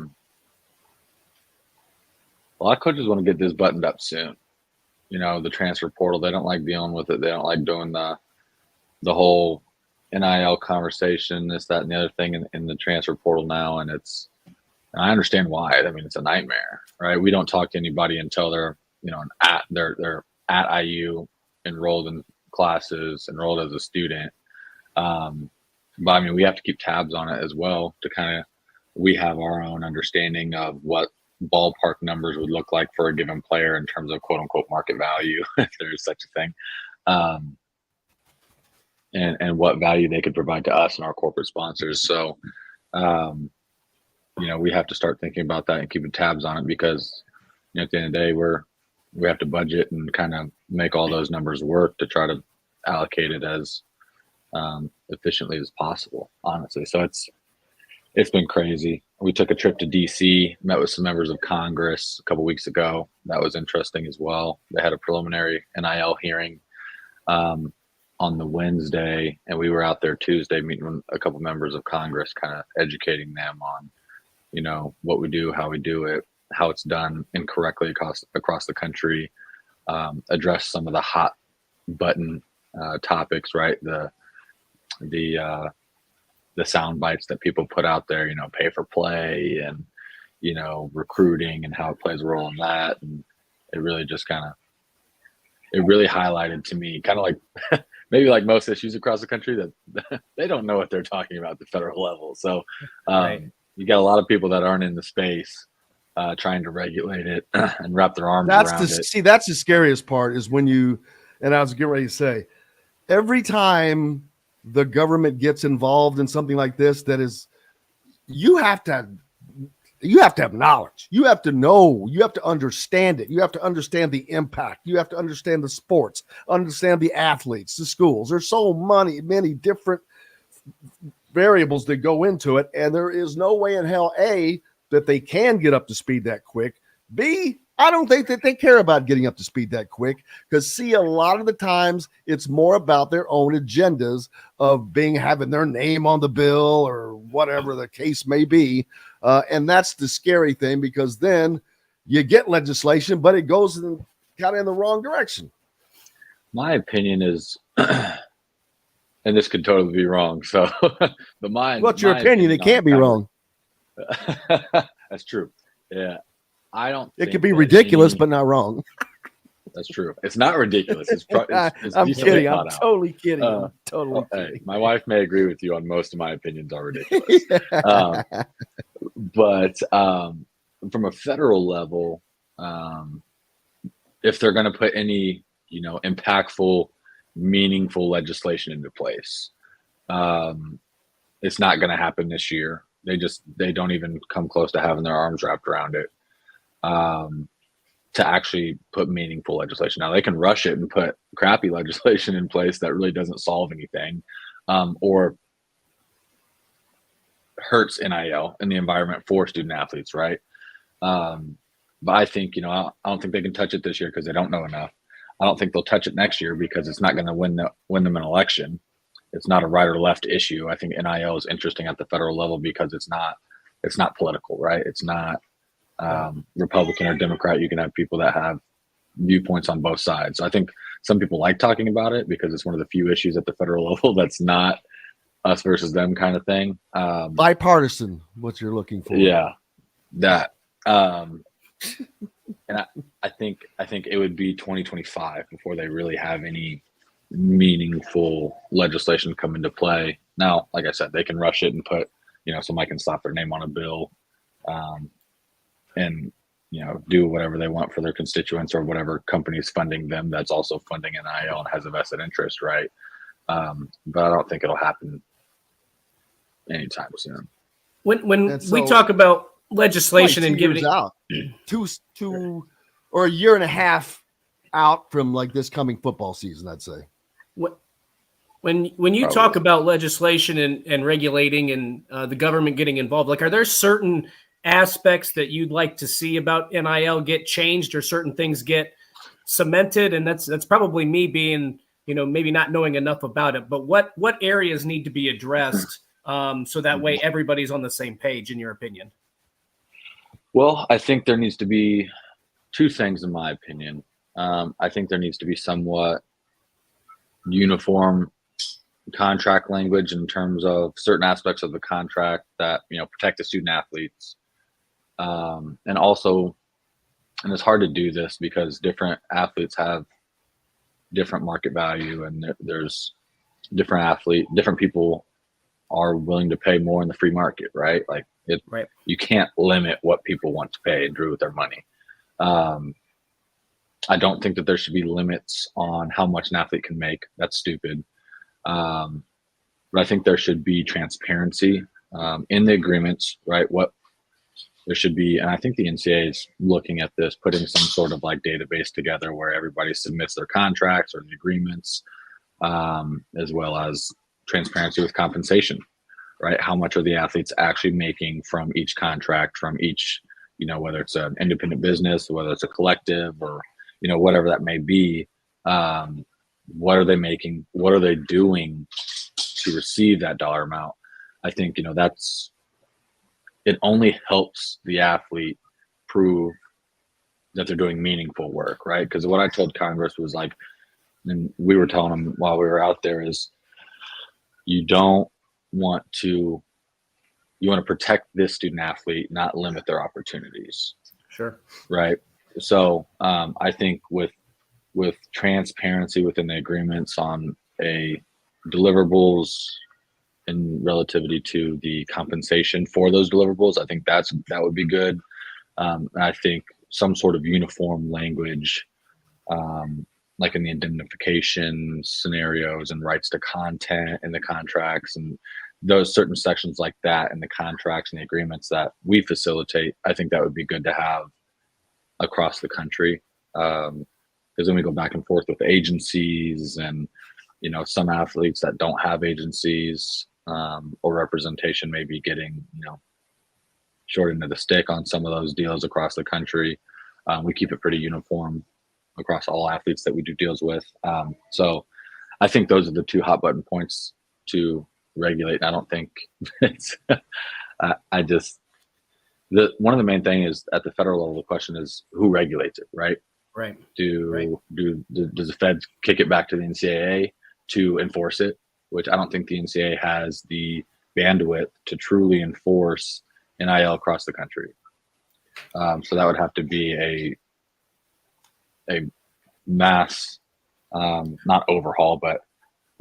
lot of coaches want to get this buttoned up soon. The transfer portal, they don't like dealing with it. They don't like doing the whole NIL conversation, this, that, and the other thing in the transfer portal now, and I understand why. I mean, it's a nightmare, right? We don't talk to anybody until they're they're at IU, enrolled in classes, enrolled as a student. But I mean, we have to keep tabs on it as well to we have our own understanding of what ballpark numbers would look like for a given player in terms of quote unquote market value, if there's such a thing. And what value they could provide to us and our corporate sponsors. So, we have to start thinking about that and keeping tabs on it because at the end of the day, we have to budget and kind of make all those numbers work to try to allocate it as efficiently as possible, honestly. So it's been crazy. We took a trip to DC, met with some members of Congress a couple weeks ago. That was interesting as well. They had a preliminary NIL hearing on the Wednesday, and we were out there Tuesday meeting with a couple members of Congress, kind of educating them on, what we do, how we do it, how it's done incorrectly across the country, address some of the hot button topics, right? The sound bites that people put out there, pay for play and, recruiting and how it plays a role in that. And it really just it really highlighted to me kind of like maybe like most issues across the country that they don't know what they're talking about at the federal level. So Right. You got a lot of people that aren't in the space trying to regulate it and wrap their arms around it. See, that's the scariest part is when and I was getting ready to say, every time the government gets involved in something like this, you have to have knowledge. You have to know, you have to understand it. You have to understand the impact. You have to understand the sports, understand the athletes, the schools. There's so many different variables that go into it. And there is no way in hell, A, that they can get up to speed that quick. B, I don't think that they care about getting up to speed that quick because a lot of the times it's more about their own agendas of having their name on the bill or whatever the case may be. And that's the scary thing because then you get legislation, but it goes kind of in the wrong direction. My opinion is, and this could totally be wrong. So, but what's your opinion? It can't be wrong. That's true. Yeah. It could be ridiculous, but not wrong. That's true. It's not ridiculous. It's I'm kidding. I'm totally kidding. Hey, my wife may agree with you on most of my opinions are ridiculous. But from a federal level, if they're going to put any, impactful, meaningful legislation into place, it's not going to happen this year. They don't even come close to having their arms wrapped around it. To actually put meaningful legislation. Now they can rush it and put crappy legislation in place that really doesn't solve anything, or hurts NIL and the environment for student athletes, right? But I think, I don't think they can touch it this year because they don't know enough. I don't think they'll touch it next year because it's not going to win them an election. It's not a right or left issue. I think NIL is interesting at the federal level because it's not political, right? It's not Republican or Democrat. You can have people that have viewpoints on both sides. So I think some people like talking about it because it's one of the few issues at the federal level that's not us versus them kind of thing. Bipartisan, what you're looking for. Yeah, that. And I think it would be 2025 before they really have any meaningful legislation come into play. Now, like I said, they can rush it and put, somebody can slap their name on a bill. And do whatever they want for their constituents or whatever company's funding them that's also funding NIL and has a vested interest, right? But I don't think it'll happen anytime soon. When we talk about legislation and giving it out two or a year and a half out from like this coming football season, I'd say. When you talk about legislation and regulating and the government getting involved, like, are there certain aspects that you'd like to see about NIL get changed or certain things get cemented? And that's probably me being, maybe not knowing enough about it, but what areas need to be addressed so that way everybody's on the same page, in your opinion? Well, I think there needs to be two things, in my opinion. I think there needs to be somewhat uniform contract language in terms of certain aspects of the contract that, protect the student athletes. And also, and it's hard to do this because different athletes have different market value, and there's different people are willing to pay more in the free market, right? Like you can't limit what people want to pay and do with their money. I don't think that there should be limits on how much an athlete can make. That's stupid. But I think there should be transparency in the agreements, right? What there should be, and I think the NCAA is looking at this, putting some sort of like database together where everybody submits their contracts or the agreements, as well as transparency with compensation, right? How much are the athletes actually making from each contract, from each, whether it's an independent business, whether it's a collective, or, whatever that may be. What are they making? What are they doing to receive that dollar amount? I think, it only helps the athlete prove that they're doing meaningful work, right? Because what I told Congress was like, and we were telling them while we were out there, is you want to protect this student athlete, not limit their opportunities. Sure. Right. So I think with transparency within the agreements on a deliverables in relativity to the compensation for those deliverables, I think that would be good. And I think some sort of uniform language, like in the indemnification scenarios and rights to content in the contracts and those certain sections like that in the contracts and the agreements that we facilitate, I think that would be good to have across the country. Because then we go back and forth with agencies and, some athletes that don't have agencies or representation may be getting, short end of the stick on some of those deals across the country. We keep it pretty uniform across all athletes that we do deals with. So I think those are the two hot button points to regulate. I don't think it's, one of the main thing is at the federal level, the question is who regulates it, right? Right. Does the feds kick it back to the NCAA to enforce it? Which I don't think the NCAA has the bandwidth to truly enforce NIL across the country. So that would have to be a mass, not overhaul, but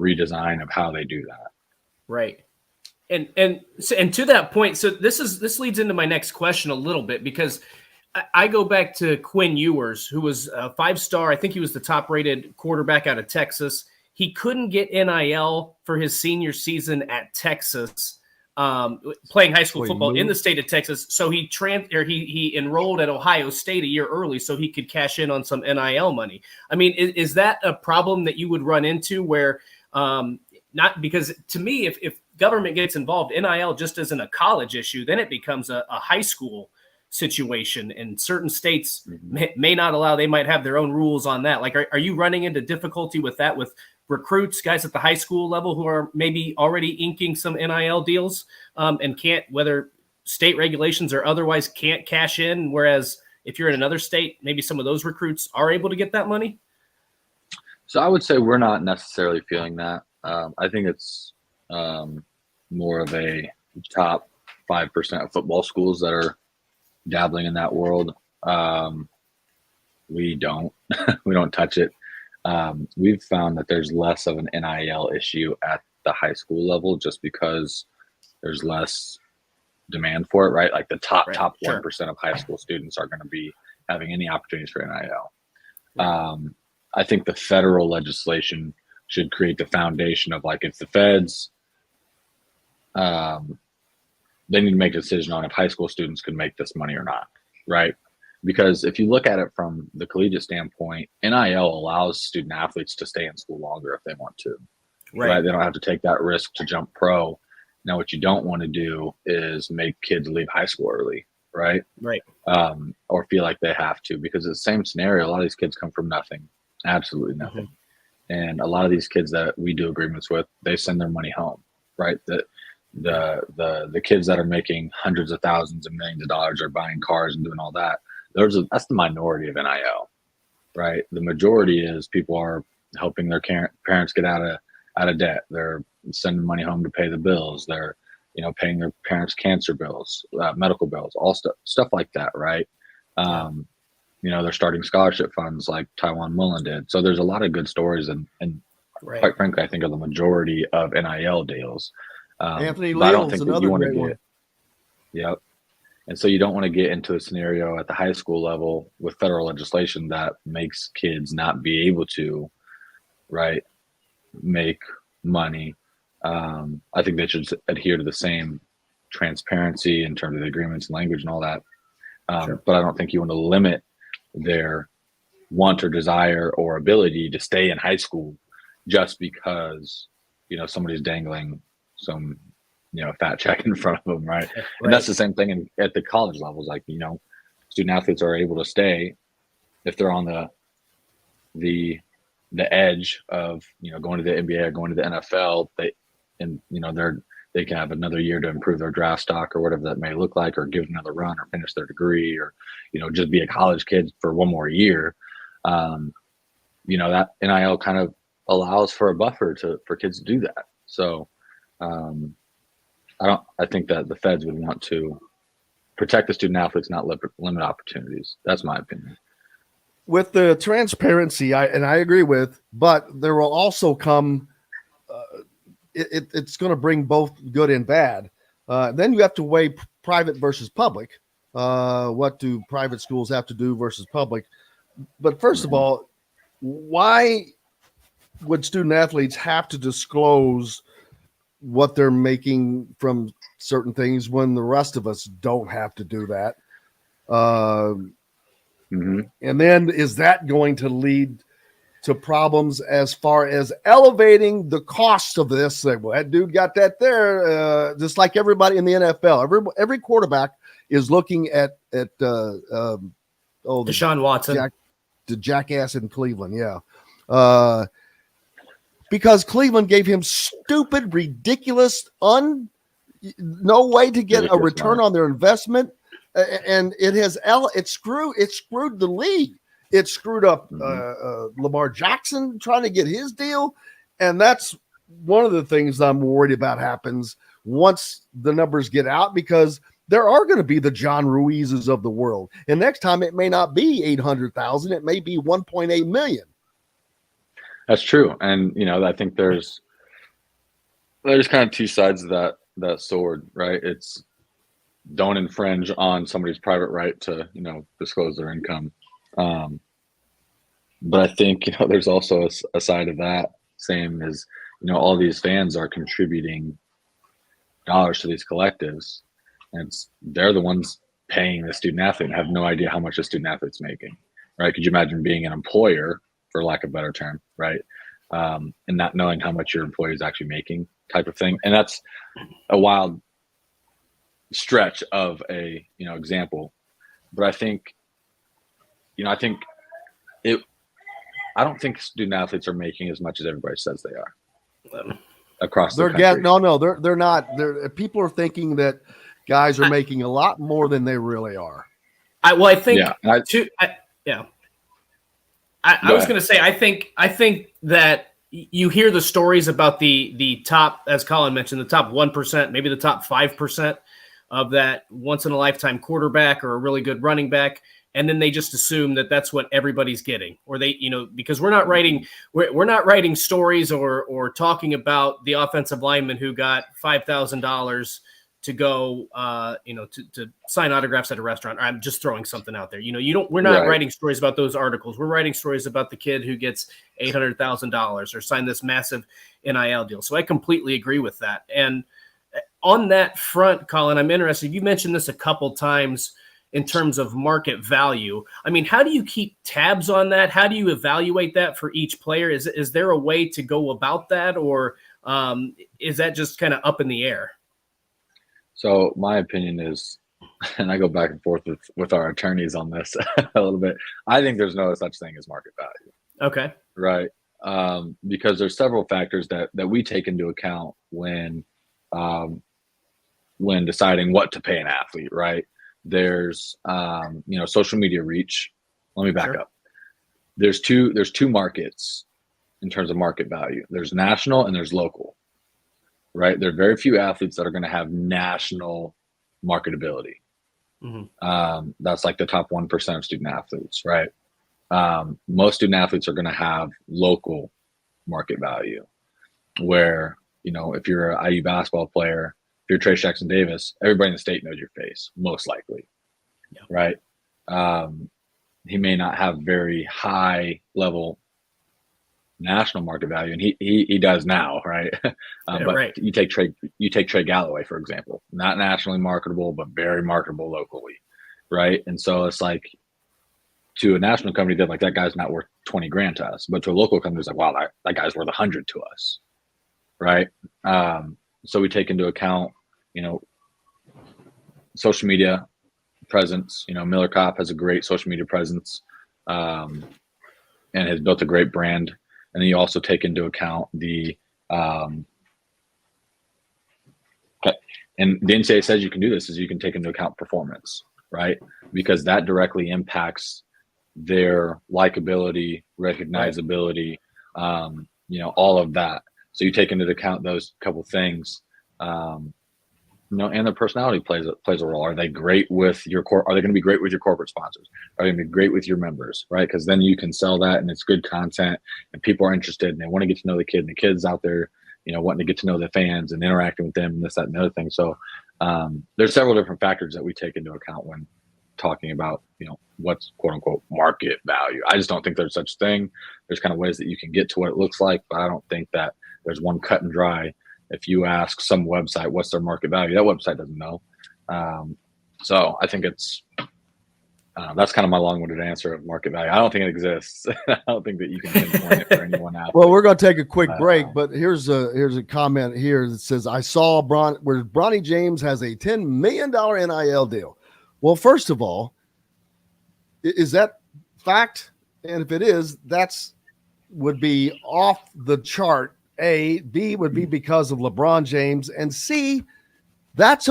redesign of how they do that. Right. And to that point, so this leads into my next question a little bit, because I go back to Quinn Ewers, who was a 5-star. I think he was the top-rated quarterback out of Texas. He couldn't get NIL for his senior season at Texas, playing high school football in the state of Texas. So he enrolled at Ohio State a year early so he could cash in on some NIL money. I mean, is that a problem that you would run into where not because to me, if government gets involved, NIL just isn't a college issue, then it becomes a high school situation, and certain states may not allow, they might have their own rules on that. Like, are you running into difficulty with that with recruits, guys at the high school level who are maybe already inking some NIL deals and can't, whether state regulations or otherwise, can't cash in, whereas if you're in another state, maybe some of those recruits are able to get that money? So I would say we're not necessarily feeling that. I think it's more of a top 5% of football schools that are dabbling in that world. We don't touch it. We've found that there's less of an NIL issue at the high school level just because there's less demand for it, right? Like the top 1% of high school students are going to be having any opportunities for NIL. I think the federal legislation should create the foundation of, like, if the feds, they need to make a decision on if high school students can make this money or not, right? Because if you look at it from the collegiate standpoint, NIL allows student athletes to stay in school longer if they want to, right? They don't have to take that risk to jump pro. Now, what you don't want to do is make kids leave high school early, right? Right. Or feel like they have to, because it's the same scenario. A lot of these kids come from nothing, absolutely nothing. And a lot of these kids that we do agreements with, they send their money home, right? The kids that are making hundreds of thousands and millions of dollars are buying cars and doing all that. That's the minority of NIL, right? The majority is people are helping their parents get out of debt. They're sending money home to pay the bills. They're, paying their parents' cancer bills, medical bills, all stuff like that, right? They're starting scholarship funds like Taiwan Mullen did. So there's a lot of good stories, and Right. quite frankly, I think are the majority of NIL deals. Anthony but I don't Leal's think that another you want to great one. get. Yep. And so you don't want to get into a scenario at the high school level with federal legislation that makes kids not be able to, right, make money. I think they should adhere to the same transparency in terms of the agreements and language and all that. But I don't think you want to limit their want or desire or ability to stay in high school just because, somebody's dangling some, fat check in front of them, right? And that's the same thing at the college levels. Like, student athletes are able to stay if they're on the edge of, going to the NBA or going to the NFL. They can have another year to improve their draft stock or whatever that may look like, or give it another run, or finish their degree, or just be a college kid for one more year. That NIL kind of allows for a buffer for kids to do that. So I think that the feds would want to protect the student athletes, not limit opportunities. That's my opinion. With the transparency, I agree with, but there will also come. It's going to bring both good and bad. Then you have to weigh private versus public. What do private schools have to do versus public? But first of all, why would student athletes have to disclose what they're making from certain things when the rest of us don't have to do that? And then is that going to lead to problems as far as elevating the cost of this? Say, well, that dude got that there. Just like everybody in the NFL, every quarterback is looking at Deshaun Watson, the jackass in Cleveland. Yeah. Because Cleveland gave him stupid, ridiculous, no way to get a return on their investment. And it screwed the league. It screwed up Lamar Jackson trying to get his deal. And that's one of the things I'm worried about happens once the numbers get out, because there are going to be the John Ruizes of the world. And next time it may not be 800,000. It may be 1.8 million. That's true. And, I think there's kind of two sides of that sword, right? It's don't infringe on somebody's private right to, disclose their income. But I think, there's also a side of that, same as, all these fans are contributing dollars to these collectives, and they're the ones paying the student athlete and have no idea how much the student athlete's making, right? Could you imagine being an employer, for lack of a better term, right? And not knowing how much your employee is actually making, type of thing. And that's a wild stretch of a, example. But I think, I don't think student athletes are making as much as everybody says they are across the country. They're not. People are thinking that guys are making a lot more than they really are. I was going to say, I think that you hear the stories about the top, as Collin mentioned, the top 1%, maybe the top 5% of that once in a lifetime quarterback or a really good running back. And then they just assume that that's what everybody's getting, or they, because we're not writing stories or talking about the offensive lineman who got $5,000 to go, to sign autographs at a restaurant. I'm just throwing something out there. We're not writing stories about those articles. We're writing stories about the kid who gets $800,000 or signed this massive NIL deal. So I completely agree with that. And on that front, Collin, I'm interested. You mentioned this a couple times in terms of market value. I mean, how do you keep tabs on that? How do you evaluate that for each player? Is there a way to go about that, or is that just kind of up in the air? So my opinion is, and I go back and forth with our attorneys on this a little bit, I think there's no such thing as market value. Okay. Right. Because there's several factors that we take into account when deciding what to pay an athlete, right? There's, social media reach. Let me back up. There's two markets in terms of market value. There's national and there's local. right? There are very few athletes that are going to have national marketability. That's like the top 1% of student athletes, right? Most student athletes are going to have local market value, where, you know, if you're an IU basketball player, if you're Trace Jackson Davis, everybody in the state knows your face, most likely, right? He may not have very high level national market value, and he does now, right? But you take Trey Galloway, for example, not nationally marketable, but very marketable locally, right? And so it's like, to a national company, that like, that guy's not worth 20 grand to us, but to a local company, it's like, wow, that guy's worth 100 to us, right? So we take into account, you know, social media presence. You know, Miller Kopp has a great social media presence, and has built a great brand. And then you also take into account the and the NCAA says you can do this, is you can take into account performance, right? Because that directly impacts their likability, recognizability, you know, all of that. So you take into account those couple things, you know, and their personality plays a role. Are they great with your are they going to be great with your corporate sponsors? Are they going to be great with your members, right? Because then you can sell that, and it's good content, and people are interested, and they want to get to know the kid, and the kids out there, you know, wanting to get to know the fans and interacting with them, and this, that, and the other thing. So there's several different factors that we take into account when talking about, you know, what's quote unquote market value. I just don't think there's such thing. There's kind of ways that you can get to what it looks like, but I don't think that there's one cut and dry. If you ask some website what's their market value, that website doesn't know. So I think it's that's kind of my long-winded answer of market value. I don't think it exists. I don't think that you can pinpoint it for anyone else. Well, we're going to take a quick break, but here's a comment here that says, I saw where Bronny James has a $10 million NIL deal. Well, first of all, is that fact? And if it is, would be off the chart. A, B would be because of LeBron James, and C, that's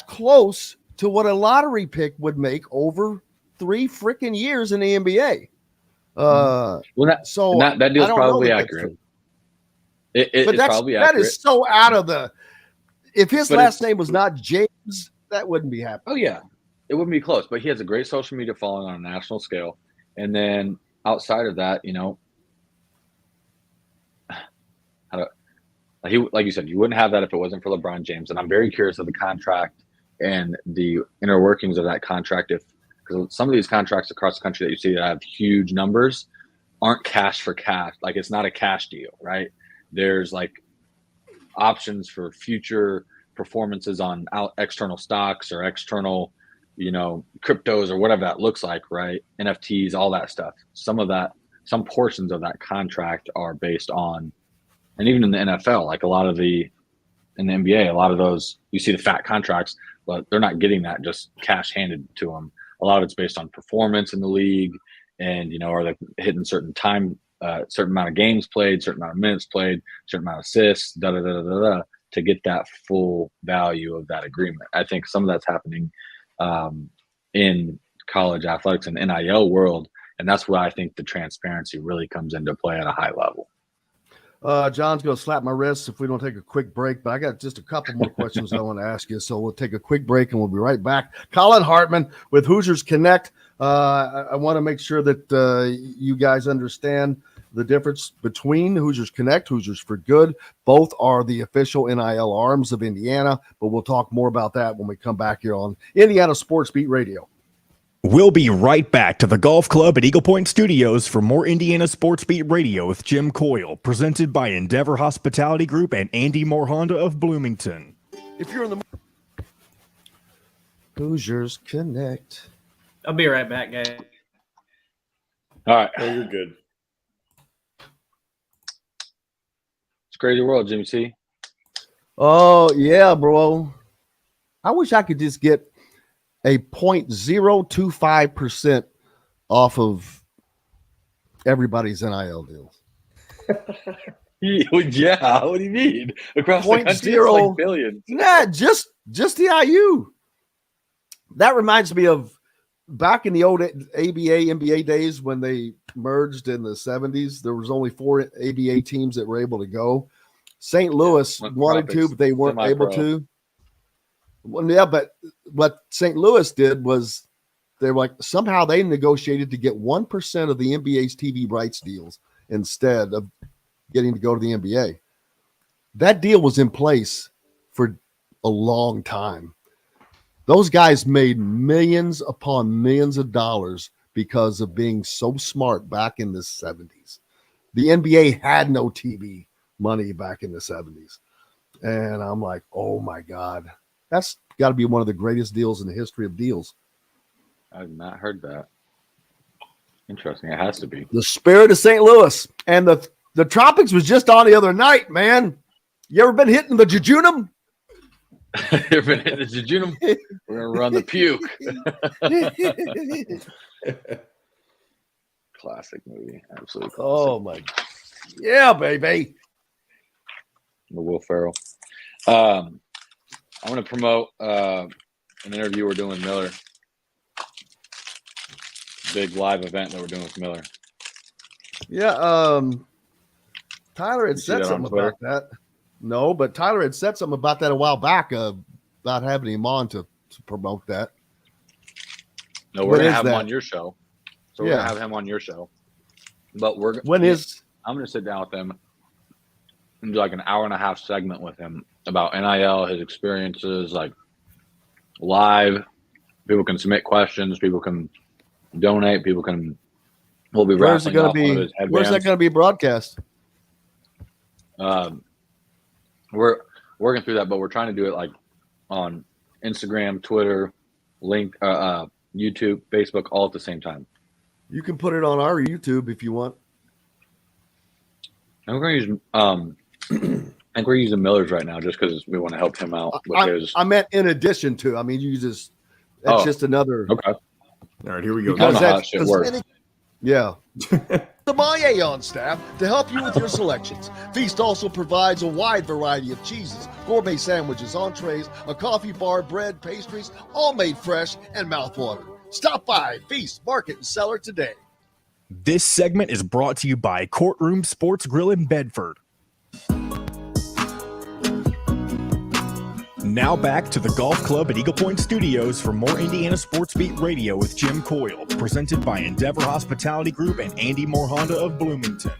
close to what a lottery pick would make over 3 freaking years in the NBA. Well, that deal's probably accurate. It's probably accurate. That is so out of the. If his last name was not James, that wouldn't be happening. Oh yeah, it wouldn't be close. But he has a great social media following on a national scale, and then outside of that, you know, like you said, you wouldn't have that if it wasn't for LeBron James. And I'm very curious of the contract and the inner workings of that contract, because some of these contracts across the country that you see that have huge numbers aren't cash for cash. Like, it's not a cash deal, right? There's like options for future performances on external stocks or external, you know, cryptos or whatever that looks like, right? NFTs, all that stuff. Some portions of that contract are based on, and even in the NFL, like in the NBA, a lot of those, you see the fat contracts, but they're not getting that just cash handed to them. A lot of it's based on performance in the league, and, you know, are they hitting certain time, certain amount of games played, certain amount of minutes played, certain amount of assists, to get that full value of that agreement. I think some of that's happening in college athletics and NIL world, and that's where I think the transparency really comes into play at a high level. John's going to slap my wrist if we don't take a quick break, but I got just a couple more questions I want to ask you. So we'll take a quick break and we'll be right back. Collin Hartman with Hoosiers Connect. I want to make sure that you guys understand the difference between Hoosiers Connect, Hoosiers for Good. Both are the official NIL arms of Indiana, but we'll talk more about that when we come back here on Indiana Sports Beat Radio. We'll be right back to the Golf Club at Eagle Point Studios for more Indiana Sports Beat Radio with Jim Coyle, presented by Endeavor Hospitality Group and Andy Moore Honda of Bloomington. If you're in the Hoosiers Connect. I'll be right back, guys. All right. Oh, you're good. It's a crazy world, Jimmy C. Oh, yeah, bro. I wish I could just get a 0.025% off of everybody's NIL deals. Yeah, what do you mean? Across the country, it's like billions. Nah, just the IU. That reminds me of back in the old ABA, NBA days when they merged in the 70s. There was only 4 ABA teams that were able to go. St. Louis wanted to, but they weren't able to. Well, yeah, but what St. Louis did was they were like, somehow they negotiated to get 1% of the NBA's TV rights deals instead of getting to go to the NBA. That deal was in place for a long time. Those guys made millions upon millions of dollars because of being so smart back in the 70s. The NBA had no TV money back in the 70s. And I'm like, oh my God, that's got to be one of the greatest deals in the history of deals. I've not heard that. Interesting. It has to be. The spirit of St. Louis. And the Tropics was just on the other night, man. You ever been hitting the jejunum? Ever been hitting the jejunum? We're going to run the puke. Classic movie. Absolutely classic. Oh, my. Yeah, baby. The Will Ferrell. I'm going to promote an interview we're doing with Miller. Big live event that we're doing with Miller. Yeah, Tyler had said something about that. No, but Tyler had said something about that a while back about having him on to promote that. No, we're going to have him on your show. So we're going to have him on your show. But I'm going to sit down with him and do like an hour and a half segment with him about NIL, his experiences, like live. People can submit questions. People can donate. People can. We'll be wrapping up one of his headbands. Where's that going to be broadcast? We're working through that, but we're trying to do it like on Instagram, Twitter, YouTube, Facebook, all at the same time. You can put it on our YouTube if you want. And we're going to use. I think we're using Miller's right now just because we want to help him out with his. I meant in addition to. I mean, you just that's just another. Okay. All right, here we go. I don't know how that shit works. Yeah. The Maille on staff to help you with your selections. Feast also provides a wide variety of cheeses, gourmet sandwiches, entrees, a coffee bar, bread, pastries, all made fresh and mouthwatering. Stop by Feast Market and Cellar today. This segment is brought to you by Courtroom Sports Grill in Bedford. Now back to the Golf Club at Eagle Point Studios for more Indiana Sports Beat Radio with Jim Coyle, presented by Endeavor Hospitality Group and Andy Moore Honda of Bloomington.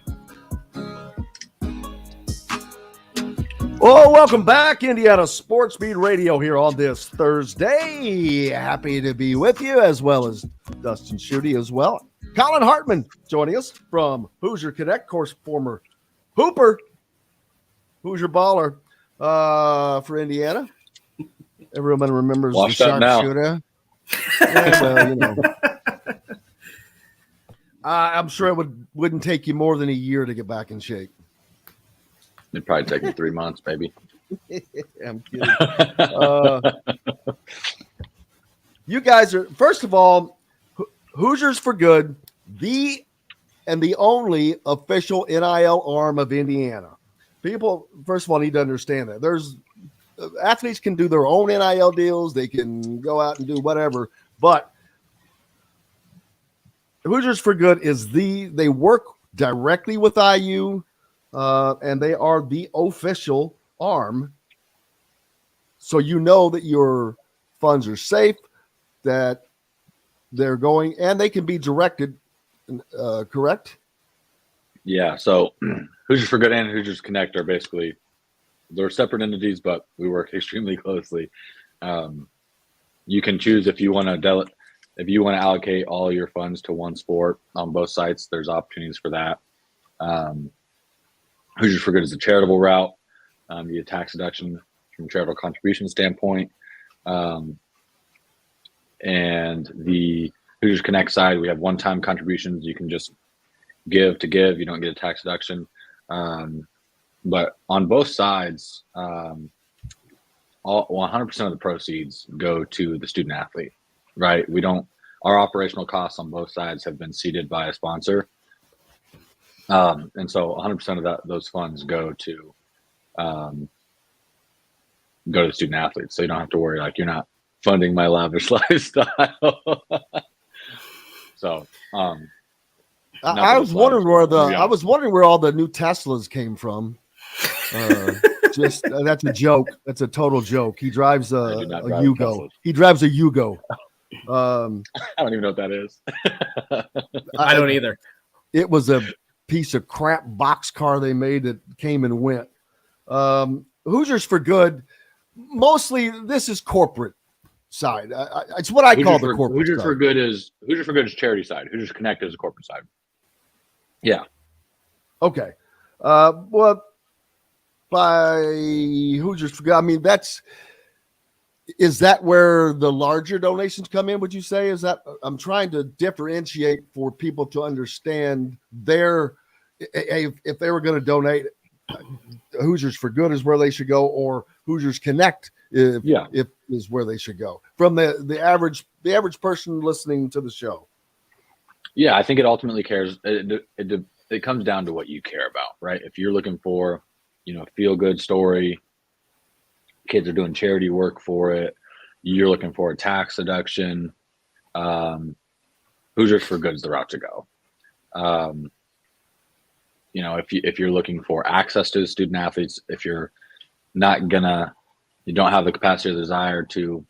Well, welcome back, Indiana Sports Beat Radio here on this Thursday. Happy to be with you, as well as Dustin Schutte as well. Collin Hartman joining us from Hoosier Connect, of course, former Hooper, Hoosier baller for Indiana. Everyone remembers Wash the that now. sharpshooter. Yeah, well, you know. I'm sure it wouldn't take you more than a year to get back in shape. It'd probably take me 3 months, baby. I'm kidding. You guys are, first of all, Hoosiers for Good, the only official NIL arm of Indiana. People, first of all, need to understand that. There's athletes can do their own NIL deals. They can go out and do whatever. But Hoosiers for Good is they work directly with IU, and they are the official arm. So you know that your funds are safe, that they're going, and they can be directed, correct? Yeah, so Hoosiers for Good and Hoosiers Connect are basically, they're separate entities, but we work extremely closely. You can choose if you want to allocate all your funds to one sport on both sites. There's opportunities for that. Hoosiers for Good is a charitable route. You get tax deduction from a charitable contribution standpoint. And the Hoosiers Connect side, we have one-time contributions. You can just give to give. You don't get a tax deduction. But on both sides, all 100% of the proceeds go to the student athlete, right? Our operational costs on both sides have been seeded by a sponsor. And so 100% of those funds go to the student athletes. So you don't have to worry, like, you're not funding my lavish lifestyle. So, I was wondering where all the new Teslas came from. That's a joke. That's a total joke. He drives a Yugo. He drives a Yugo. I don't even know what that is. I don't either. It was a piece of crap box car they made that came and went. Hoosiers for Good. Mostly, this is corporate side. It's what I call the corporate Hoosiers side. for Good is charity side. Hoosiers Connect is the corporate side. Yeah. Okay. Well, by Hoosiers for Good, I mean, is that where the larger donations come in, would you say? Is that I'm trying to differentiate for people to understand if they were going to donate, Hoosiers for Good is where they should go, or Hoosiers Connect if is where they should go from the average person listening to the show. Yeah, I think it ultimately cares. It comes down to what you care about, right? If you're looking for, feel good story, kids are doing charity work for it, you're looking for a tax deduction, Hoosiers for Good is the route to go. If you're looking for access to the student athletes, if you're you don't have the capacity or the desire to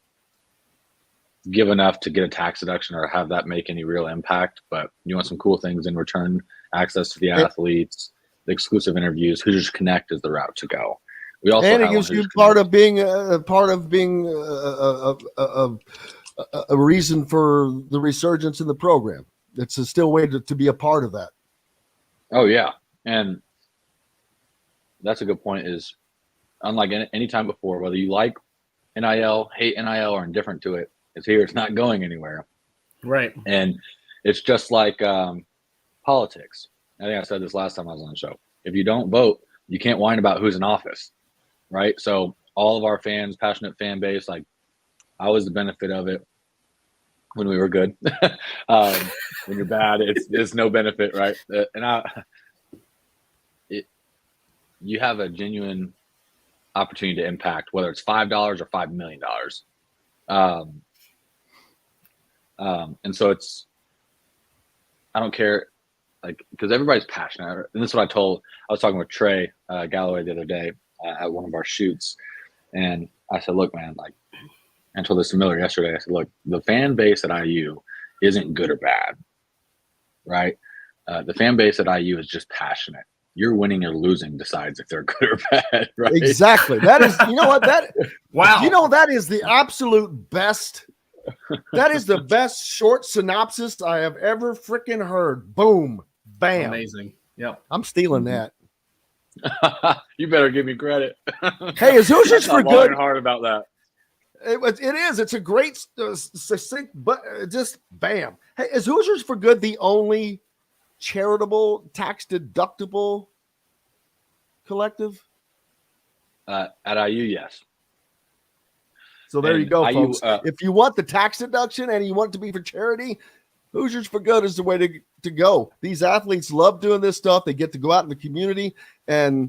give enough to get a tax deduction or have that make any real impact, but you want some cool things in return, access to the athletes, the exclusive interviews, Hoosiers Connect is the route to go. We also and it gives you part of being a reason for the resurgence in the program. It's still a way to be a part of that. Oh yeah, and that's a good point. Is unlike any time before, whether you like NIL, hate NIL, or indifferent to it, it's here. It's not going anywhere. Right. And it's just like politics. I think I said this last time I was on the show. If you don't vote, you can't whine about who's in office, right? So all of our fans, passionate fan base, like I was the benefit of it when we were good. When you're bad, it's no benefit, right? You have a genuine opportunity to impact, whether it's $5 or $5 million. And so I don't care, because everybody's passionate. And this is what I was talking with Trey Galloway the other day at one of our shoots. And I said, look, man, I told this to Miller yesterday. I said, look, the fan base at IU isn't good or bad, right? The fan base at IU is just passionate. You're winning or losing decides if they're good or bad, right? Exactly. That is, wow. That is the absolute best. That is the best short synopsis I have ever freaking heard. Boom, bam. Amazing. Yep. I'm stealing that. You better give me credit. Hey, is Hoosiers for Good? Hard about that. It is. It's a great, succinct, but just bam. Hey, is Hoosiers for Good the only charitable, tax deductible collective? At IU, yes. So there you go, IU, folks. If you want the tax deduction and you want it to be for charity, Hoosiers for Good is the way to go. These athletes love doing this stuff. They get to go out in the community, and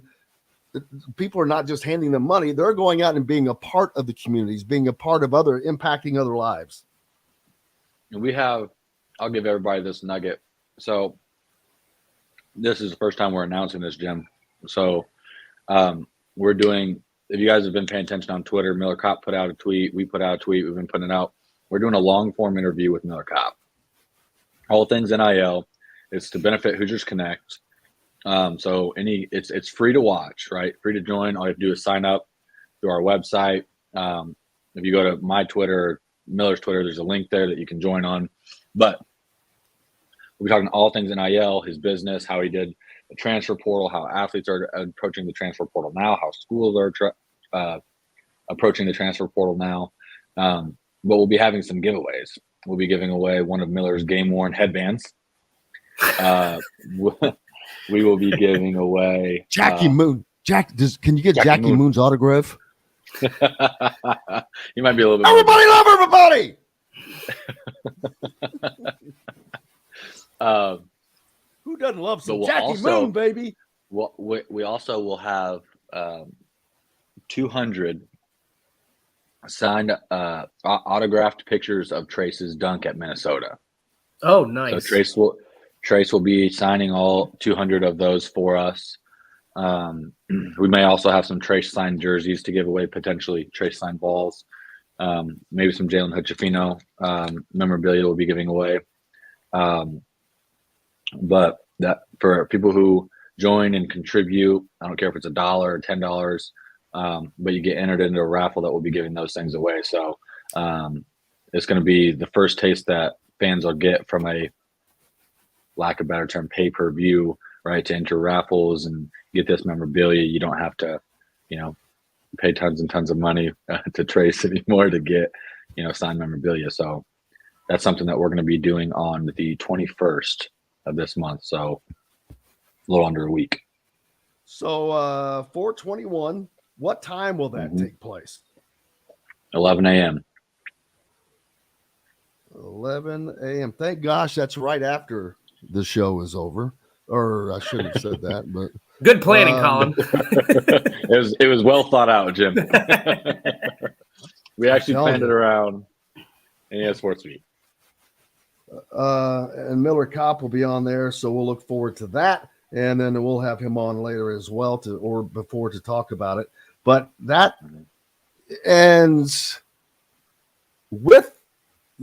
people are not just handing them money. They're going out and being a part of the communities, being a part of impacting other lives. And I'll give everybody this nugget. So this is the first time we're announcing this, Jim. So we're doing, if you guys have been paying attention on Twitter, Miller Kopp put out a tweet. We put out a tweet. We've been putting it out. We're doing a long form interview with Miller Kopp. All things NIL. It's to benefit Hoosiers Connect. So it's free to watch, right? Free to join. All you have to do is sign up through our website. If you go to my Twitter, Miller's Twitter, there's a link there that you can join on. But we're talking all things NIL, his business, how he did the transfer portal, how athletes are approaching the transfer portal now, how schools are approaching the transfer portal now. But we'll be having some giveaways. We'll be giving away one of Miller's game-worn headbands. We will be giving away Jackie Moon. Can you get Jackie Moon's autograph? You might be a little bit. Everybody love everybody. Who doesn't love some Jackie Moon, baby? We also will have 200 signed autographed pictures of Trace's dunk at Minnesota. Oh, nice. So Trace will be signing all 200 of those for us. We may also have some Trace signed jerseys to give away, potentially Trace signed balls. Maybe some Jalen Hutchifino memorabilia we'll be giving away. But that for people who join and contribute, I don't care if it's $1 or $10, but you get entered into a raffle that will be giving those things away. So it's going to be the first taste that fans will get from a, lack of a better term, pay-per-view, right, to enter raffles and get this memorabilia. You don't have to, pay tons and tons of money to Trace anymore to get, signed memorabilia. So that's something that we're going to be doing on the 21st of this month. So a little under a week. So 4/21, what time will that take place? 11 a.m. 11 a.m. Thank gosh that's right after the show is over. Or I shouldn't have said that, but good planning, Collin. It was well thought out, Jim. We actually planned it around NES Sports Week. And Miller Kopp will be on there, so we'll look forward to that. And then we'll have him on later as well to talk about it. But that ends with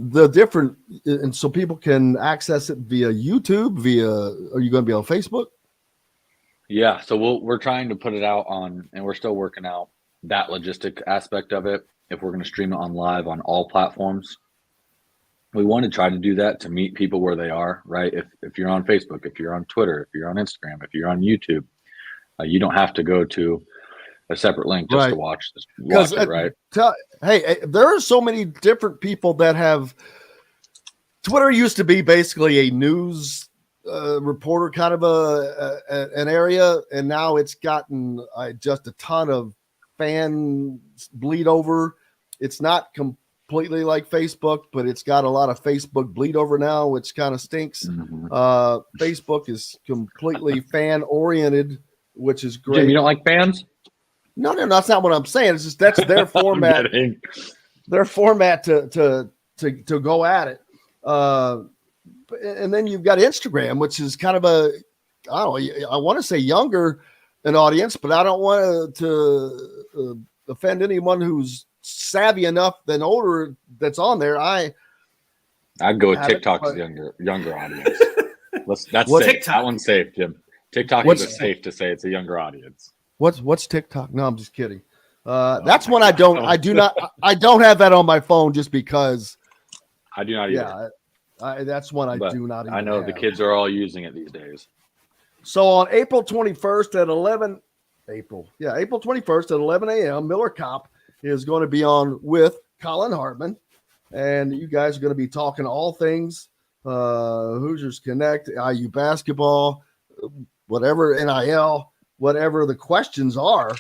the different, and so people can access it via YouTube, are you going to be on Facebook? Yeah, so we're trying to put it out on, and we're still working out that logistic aspect of it. If we're going to stream it on live on all platforms, we want to try to do that to meet people where they are, right? If you're on Facebook, if you're on Twitter, if you're on Instagram, if you're on YouTube, you don't have to go to a separate link just to watch it, right? Hey, there are so many different people that have. Twitter used to be basically a news reporter kind of an area, and now it's gotten just a ton of fan bleed over. It's not completely like Facebook, but it's got a lot of Facebook bleed over now, which kind of stinks. Facebook is completely fan oriented, which is great. Jim, you don't like fans? No, that's not what I'm saying. It's just that's their format. Their format to go at it. And then you've got Instagram, which is kind of I want to say younger an audience, but I don't want to offend anyone who's savvy enough than older that's on there. I'd go with TikTok's younger audience. That's safe. TikTok? That one's safe, Jim. TikTok is safe to say it's a younger audience. What's TikTok? No, I'm just kidding. That's one I don't have that on my phone just because. I do not either. Yeah, that's one I do not. I know the kids are all using it these days. So on April 21st at 11, April 21st at 11 a.m., Miller Kopp is going to be on with Collin Hartman, and you guys are going to be talking all things Hoosiers Connect, IU basketball, whatever NIL. Whatever the questions are,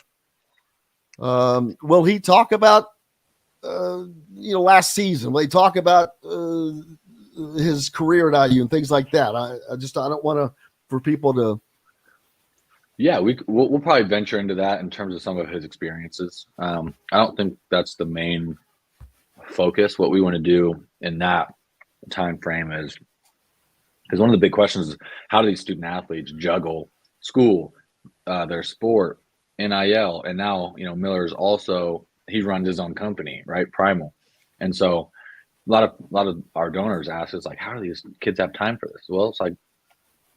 will he talk about, last season? Will he talk about his career at IU and things like that? I don't want for people to. Yeah, we'll probably venture into that in terms of some of his experiences. I don't think that's the main focus. What we want to do in that time frame is because one of the big questions is how do these student athletes juggle school, their sport, NIL, and now Miller's also he runs his own company, right? Primal, and so a lot of our donors ask us like, how do these kids have time for this? Well, it's like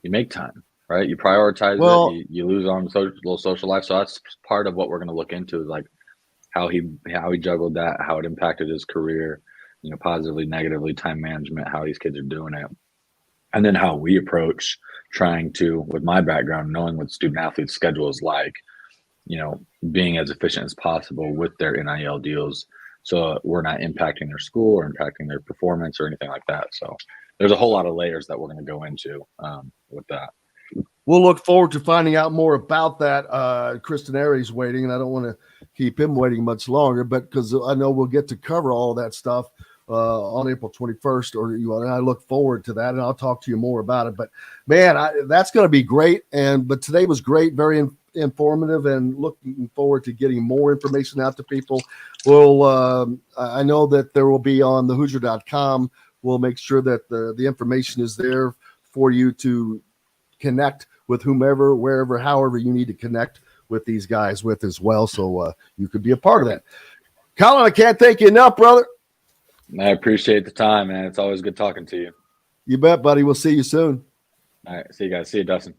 you make time, right? You prioritize it. You lose on little social life. So that's part of what we're going to look into is like how he juggled that, how it impacted his career, positively, negatively, time management, how these kids are doing it, and then how we approach trying to, with my background, knowing what student athletes' schedule is like, being as efficient as possible with their NIL deals so we're not impacting their school or impacting their performance or anything like that. So there's a whole lot of layers that we're going to go into with that. We'll look forward to finding out more about that. Chris Denari's waiting, and I don't want to keep him waiting much longer, but because I know we'll get to cover all that stuff on April 21st, and I look forward to that, and I'll talk to you more about it. But man, that's going to be great. But today was great, very informative, and looking forward to getting more information out to people. I know that there will be on thehoosier.com. We'll make sure that the information is there for you to connect with whomever, wherever, however you need to connect with these guys with as well. So you could be a part of that. Collin, I can't thank you enough, brother. I appreciate the time, man. It's always good talking to you. You bet, buddy. We'll see you soon. All right. See you guys. See you, Dustin.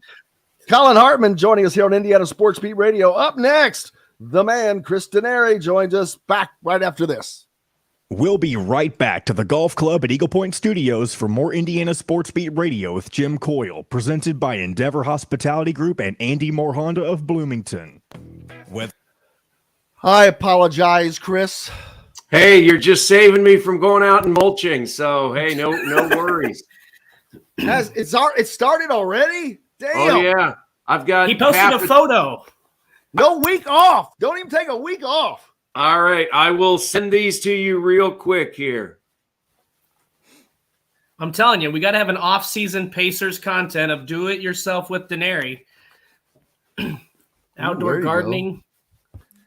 Collin Hartman joining us here on Indiana Sports Beat Radio. Up next, the man, Chris Denari, joins us back right after this. We'll be right back to the golf club at Eagle Point Studios for more Indiana Sports Beat Radio with Jim Coyle, presented by Endeavor Hospitality Group and Andy Moore Honda of Bloomington. I apologize, Chris. Hey, you're just saving me from going out and mulching. So, hey, no worries. It started already? Damn. Oh, yeah. I've got. He posted a photo. No week off. Don't even take a week off. All right. I will send these to you real quick here. I'm telling you, we got to have an off-season Pacers content of do it yourself with Denari. Outdoor gardening.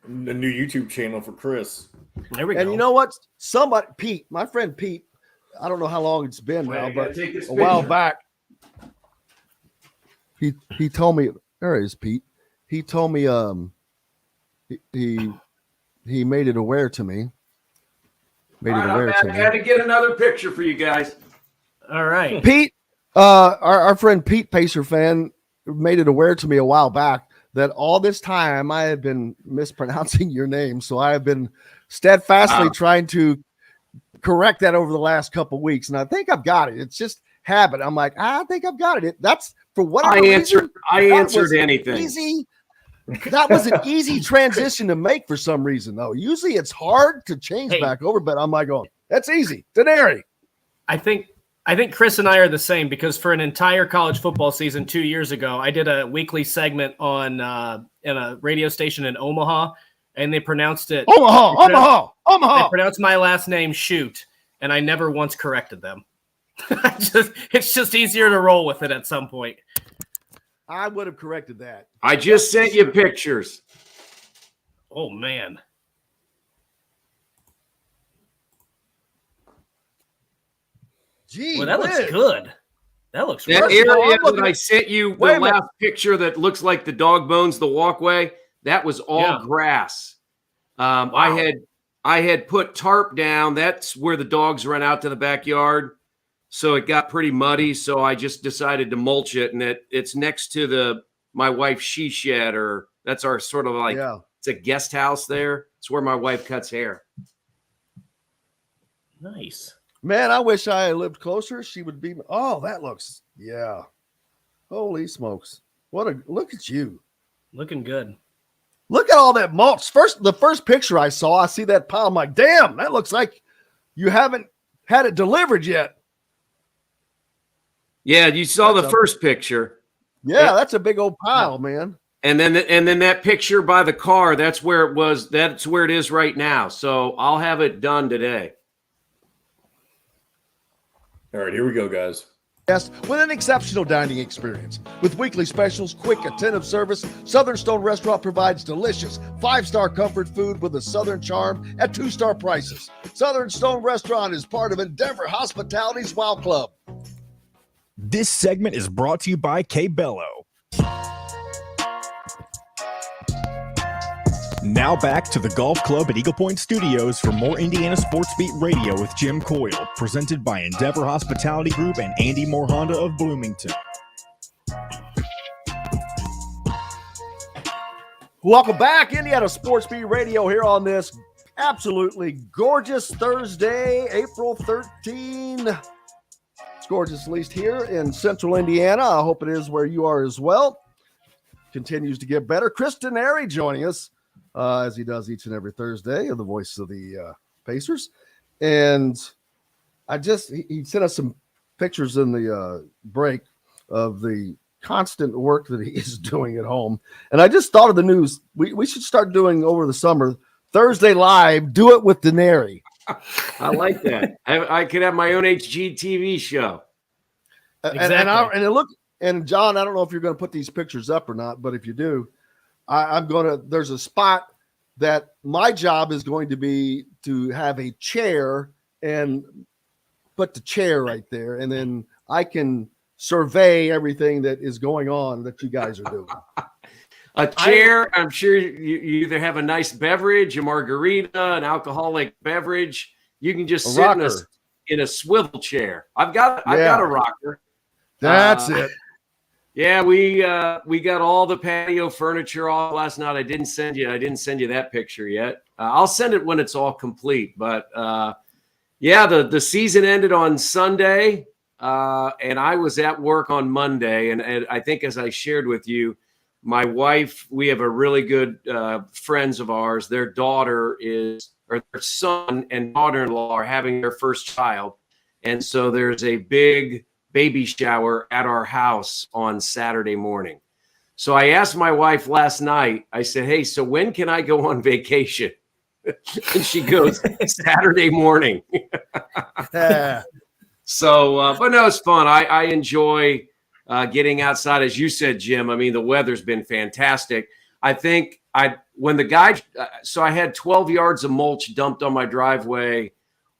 A new YouTube channel for Chris. There we go. And you know what? Pete, my friend Pete, I don't know how long it's been now, but a while back, he told me, there is Pete. He told me he made it aware to me. I had to get another picture for you guys. All right. Pete, our friend Pete, Pacer fan, made it aware to me a while back that all this time I had been mispronouncing your name. So I have been steadfastly trying to correct that over the last couple of weeks. And I think I've got it. It's just habit. I'm like, I think I've got it. That's for whatever reason. I answered anything. Easy. That was an easy transition to make for some reason, though. Usually it's hard to change back over, but I'm like, that's easy. Denari. I think Chris and I are the same because for an entire college football season 2 years ago, I did a weekly segment on in a radio station in Omaha, and they pronounced it Omaha. They pronounced my last name Schutte, and I never once corrected them. It's just easier to roll with it at some point. I would have corrected that. I just sent you pictures. Oh man. Gee, well, that looks good. That looks that really area good. that I sent you, the last picture that looks like the dog bones, the walkway, that was all grass. Wow. I had put tarp down. That's where the dogs run out to the backyard. So it got pretty muddy. So I just decided to mulch it, and it's next to my wife's she shed, or that's our sort of like it's a guest house there. It's where my wife cuts hair. Nice. Man, I wish I had lived closer. She would be. Oh, that looks. Yeah. Holy smokes! Look at you. Looking good. Look at all that mulch. The first picture I saw, I see that pile. I'm like, damn, that looks like you haven't had it delivered yet. Yeah, you saw the first picture. Yeah, that's a big old pile, man. And then that picture by the car, that's where it was. That's where it is right now. So I'll have it done today. All right, here we go, guys. Yes, with an exceptional dining experience. With weekly specials, quick, attentive service, Southern Stone Restaurant provides delicious 5-star comfort food with a Southern charm at 2-star prices. Southern Stone Restaurant is part of Endeavor Hospitality's Wow Club. This segment is brought to you by K-Bello. Now back to the golf club at Eagle Point Studios for more Indiana Sports Beat Radio with Jim Coyle, presented by Endeavor Hospitality Group and Andy Moore Honda of Bloomington. Welcome back, Indiana Sports Beat Radio, here on this absolutely gorgeous Thursday, April 13. It's gorgeous, at least here in central Indiana. I hope it is where you are as well. Continues to get better. Chris Denari joining us, as he does each and every Thursday, the voice of the Pacers. And he sent us some pictures in the break of the constant work that he is doing at home. And I just thought of the news. We should start doing over the summer, Thursday Live, Do It with Denari. I like that. I could have my own HGTV show. Exactly. And John, I don't know if you're going to put these pictures up or not, but if you do, there's a spot that my job is going to be to have a chair and put the chair right there. And then I can survey everything that is going on that you guys are doing. A chair. I'm sure you either have a nice beverage, a margarita, an alcoholic beverage. You can just sit in a swivel chair. I've got a rocker. That's it. Yeah, we got all the patio furniture off last night. I didn't send you that picture yet. I'll send it when it's all complete. But the season ended on Sunday, and I was at work on Monday. And I think, as I shared with you, my wife, we have a really good friends of ours. Their son and daughter-in-law are having their first child, and so there's a big baby shower at our house on Saturday morning. So I asked my wife last night, I said, hey, so when can I go on vacation? And she goes, Saturday morning. So, but no, it's fun. I enjoy getting outside. As you said, Jim, I mean, the weather's been fantastic. I think when the guy, so I had 12 yards of mulch dumped on my driveway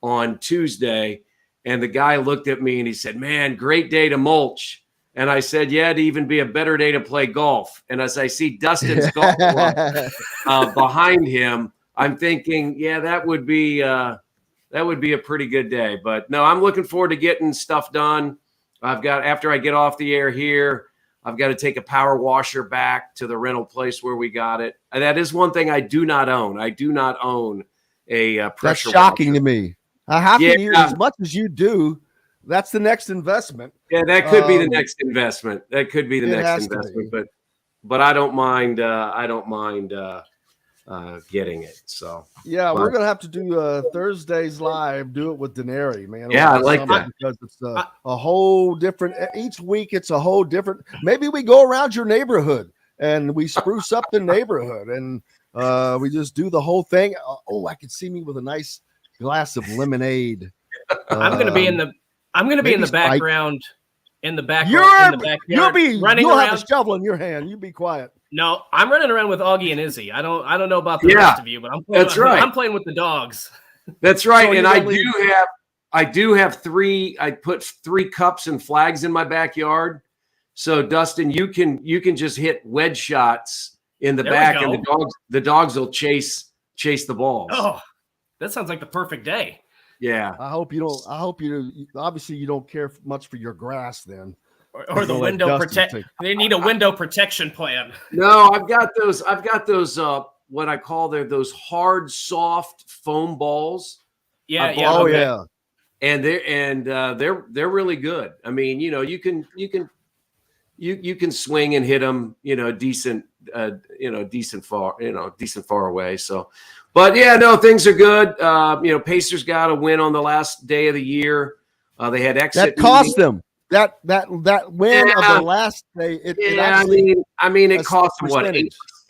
on Tuesday. And the guy looked at me and he said, man, great day to mulch. And I said, yeah, it'd even be a better day to play golf. And as I see Dustin's golf club behind him, I'm thinking, yeah, that would be a pretty good day. But no, I'm looking forward to getting stuff done. After I get off the air here, I've got to take a power washer back to the rental place where we got it. And that is one thing I do not own. I do not own a pressure washer. That's shocking to me. How can you, as much as you do, that's the next investment. Yeah, that could be the next investment. But I don't mind. Getting it. So we're gonna have to do Thursdays live. Do it with Denari, man. Yeah, I like that because it's a whole different. Each week, it's a whole different. Maybe we go around your neighborhood and we spruce up the neighborhood, and we just do the whole thing. I could see me with a nice glass of lemonade. I'm going to be in the background. In the background. You'll have a shovel in your hand. You be quiet. No, I'm running around with Augie and Izzy. I don't know about the rest of you, but I'm playing with the dogs. That's right. So and I do have three. I put 3 cups and flags in my backyard. So Dustin, you can just hit wedge shots in the back, and the dogs will chase the balls. Oh, that sounds like the perfect day. Yeah. I hope you obviously you don't care much for your grass then. Or the window protect. They need a window protection plan. No, I've got those what I call those hard, soft foam balls. Yeah. And they're really good. I mean, you can swing and hit them, decent far away. So, but yeah, no, things are good. Pacers got a win on the last day of the year. They had exit. That cost them. That win of the last day. It cost them what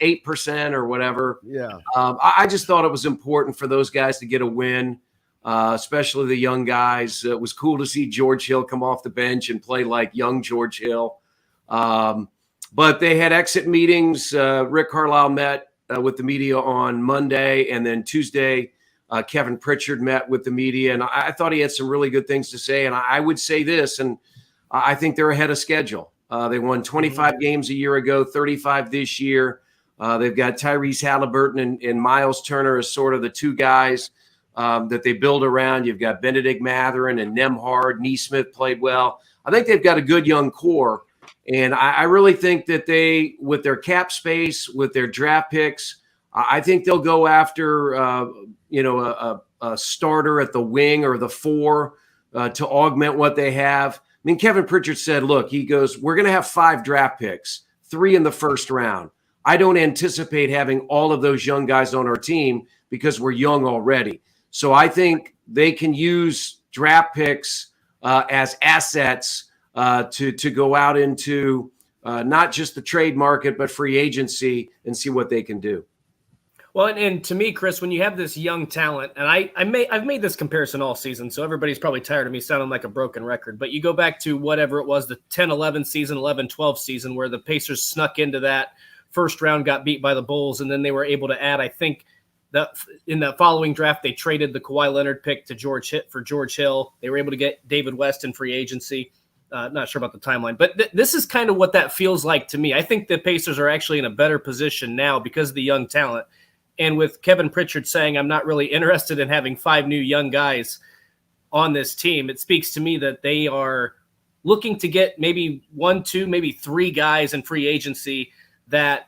8% or whatever. Yeah. I just thought it was important for those guys to get a win, especially the young guys. It was cool to see George Hill come off the bench and play like young George Hill. But they had exit meetings. Rick Carlisle met with the media on Monday, and then Tuesday, Kevin Pritchard met with the media, and I thought he had some really good things to say. And I would say this, and I think they're ahead of schedule. They won 25 games a year ago, 35 this year. They've got Tyrese Halliburton and Miles Turner as sort of the 2 guys that they build around. You've got Benedict Mathurin and Nembhard. Neesmith played well. I think they've got a good young core. And I really think that they, with their cap space, with their draft picks, I think they'll go after, a starter at the wing or the 4 to augment what they have. I mean, Kevin Pritchard said, look, he goes, we're going to have 5 draft picks, 3 in the first round. I don't anticipate having all of those young guys on our team because we're young already. So I think they can use draft picks as assets to go out into not just the trade market, but free agency and see what they can do. Well, and to me, Chris, when you have this young talent, and I've made this comparison all season, so everybody's probably tired of me sounding like a broken record, but you go back to whatever it was, the 10-11 season, 11-12 season, where the Pacers snuck into that first round, got beat by the Bulls, and then they were able to add, I think, in the following draft, they traded the Kawhi Leonard pick to George Hill. They were able to get David West in free agency. Not sure about the timeline, but this is kind of what that feels like to me. I think the Pacers are actually in a better position now because of the young talent. And with Kevin Pritchard saying, I'm not really interested in having 5 new young guys on this team, it speaks to me that they are looking to get maybe 1, 2, maybe 3 guys in free agency that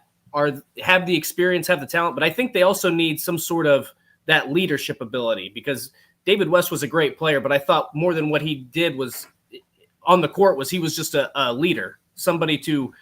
have the experience, have the talent. But I think they also need some sort of that leadership ability, because David West was a great player, but I thought more than what he did was on the court he was just a leader, somebody to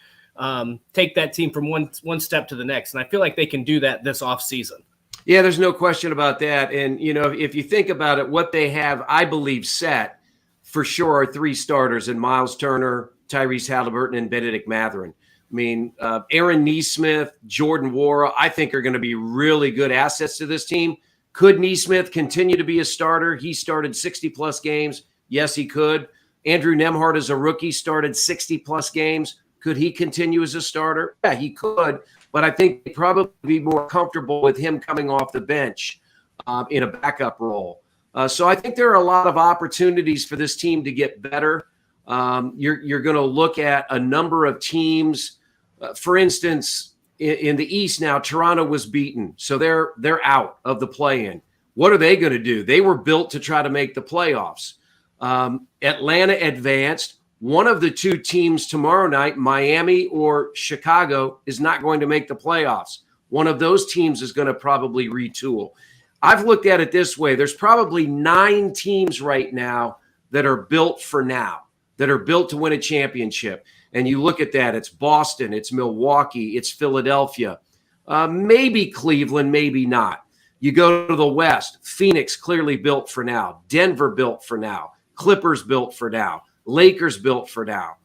take that team from one step to the next. And I feel like they can do that this offseason. Yeah, there's no question about that. And, if you think about it, what they have, I believe, set for sure are 3 starters in Miles Turner, Tyrese Halliburton, and Benedict Mathurin. I mean, Aaron Nesmith, Jordan Wara, I think are going to be really good assets to this team. Could Nesmith continue to be a starter? He started 60-plus games. Yes, he could. Andrew Nembhard as a rookie started 60-plus games. Could he continue as a starter? Yeah, he could, but I think they'd probably be more comfortable with him coming off the bench in a backup role. So I think there are a lot of opportunities for this team to get better. You're going to look at a number of teams. For instance, in the East now, Toronto was beaten, so they're out of the play-in. What are they going to do? They were built to try to make the playoffs. Atlanta advanced. One of the 2 teams tomorrow night, Miami or Chicago, is not going to make the playoffs. One of those teams is going to probably retool. I've looked at it this way. There's probably 9 teams right now that are built for now, that are built to win a championship. And you look at that, it's Boston, it's Milwaukee, it's Philadelphia, maybe Cleveland, maybe not. You go to the West, Phoenix clearly built for now, Denver built for now, Clippers built for now, Lakers built for now.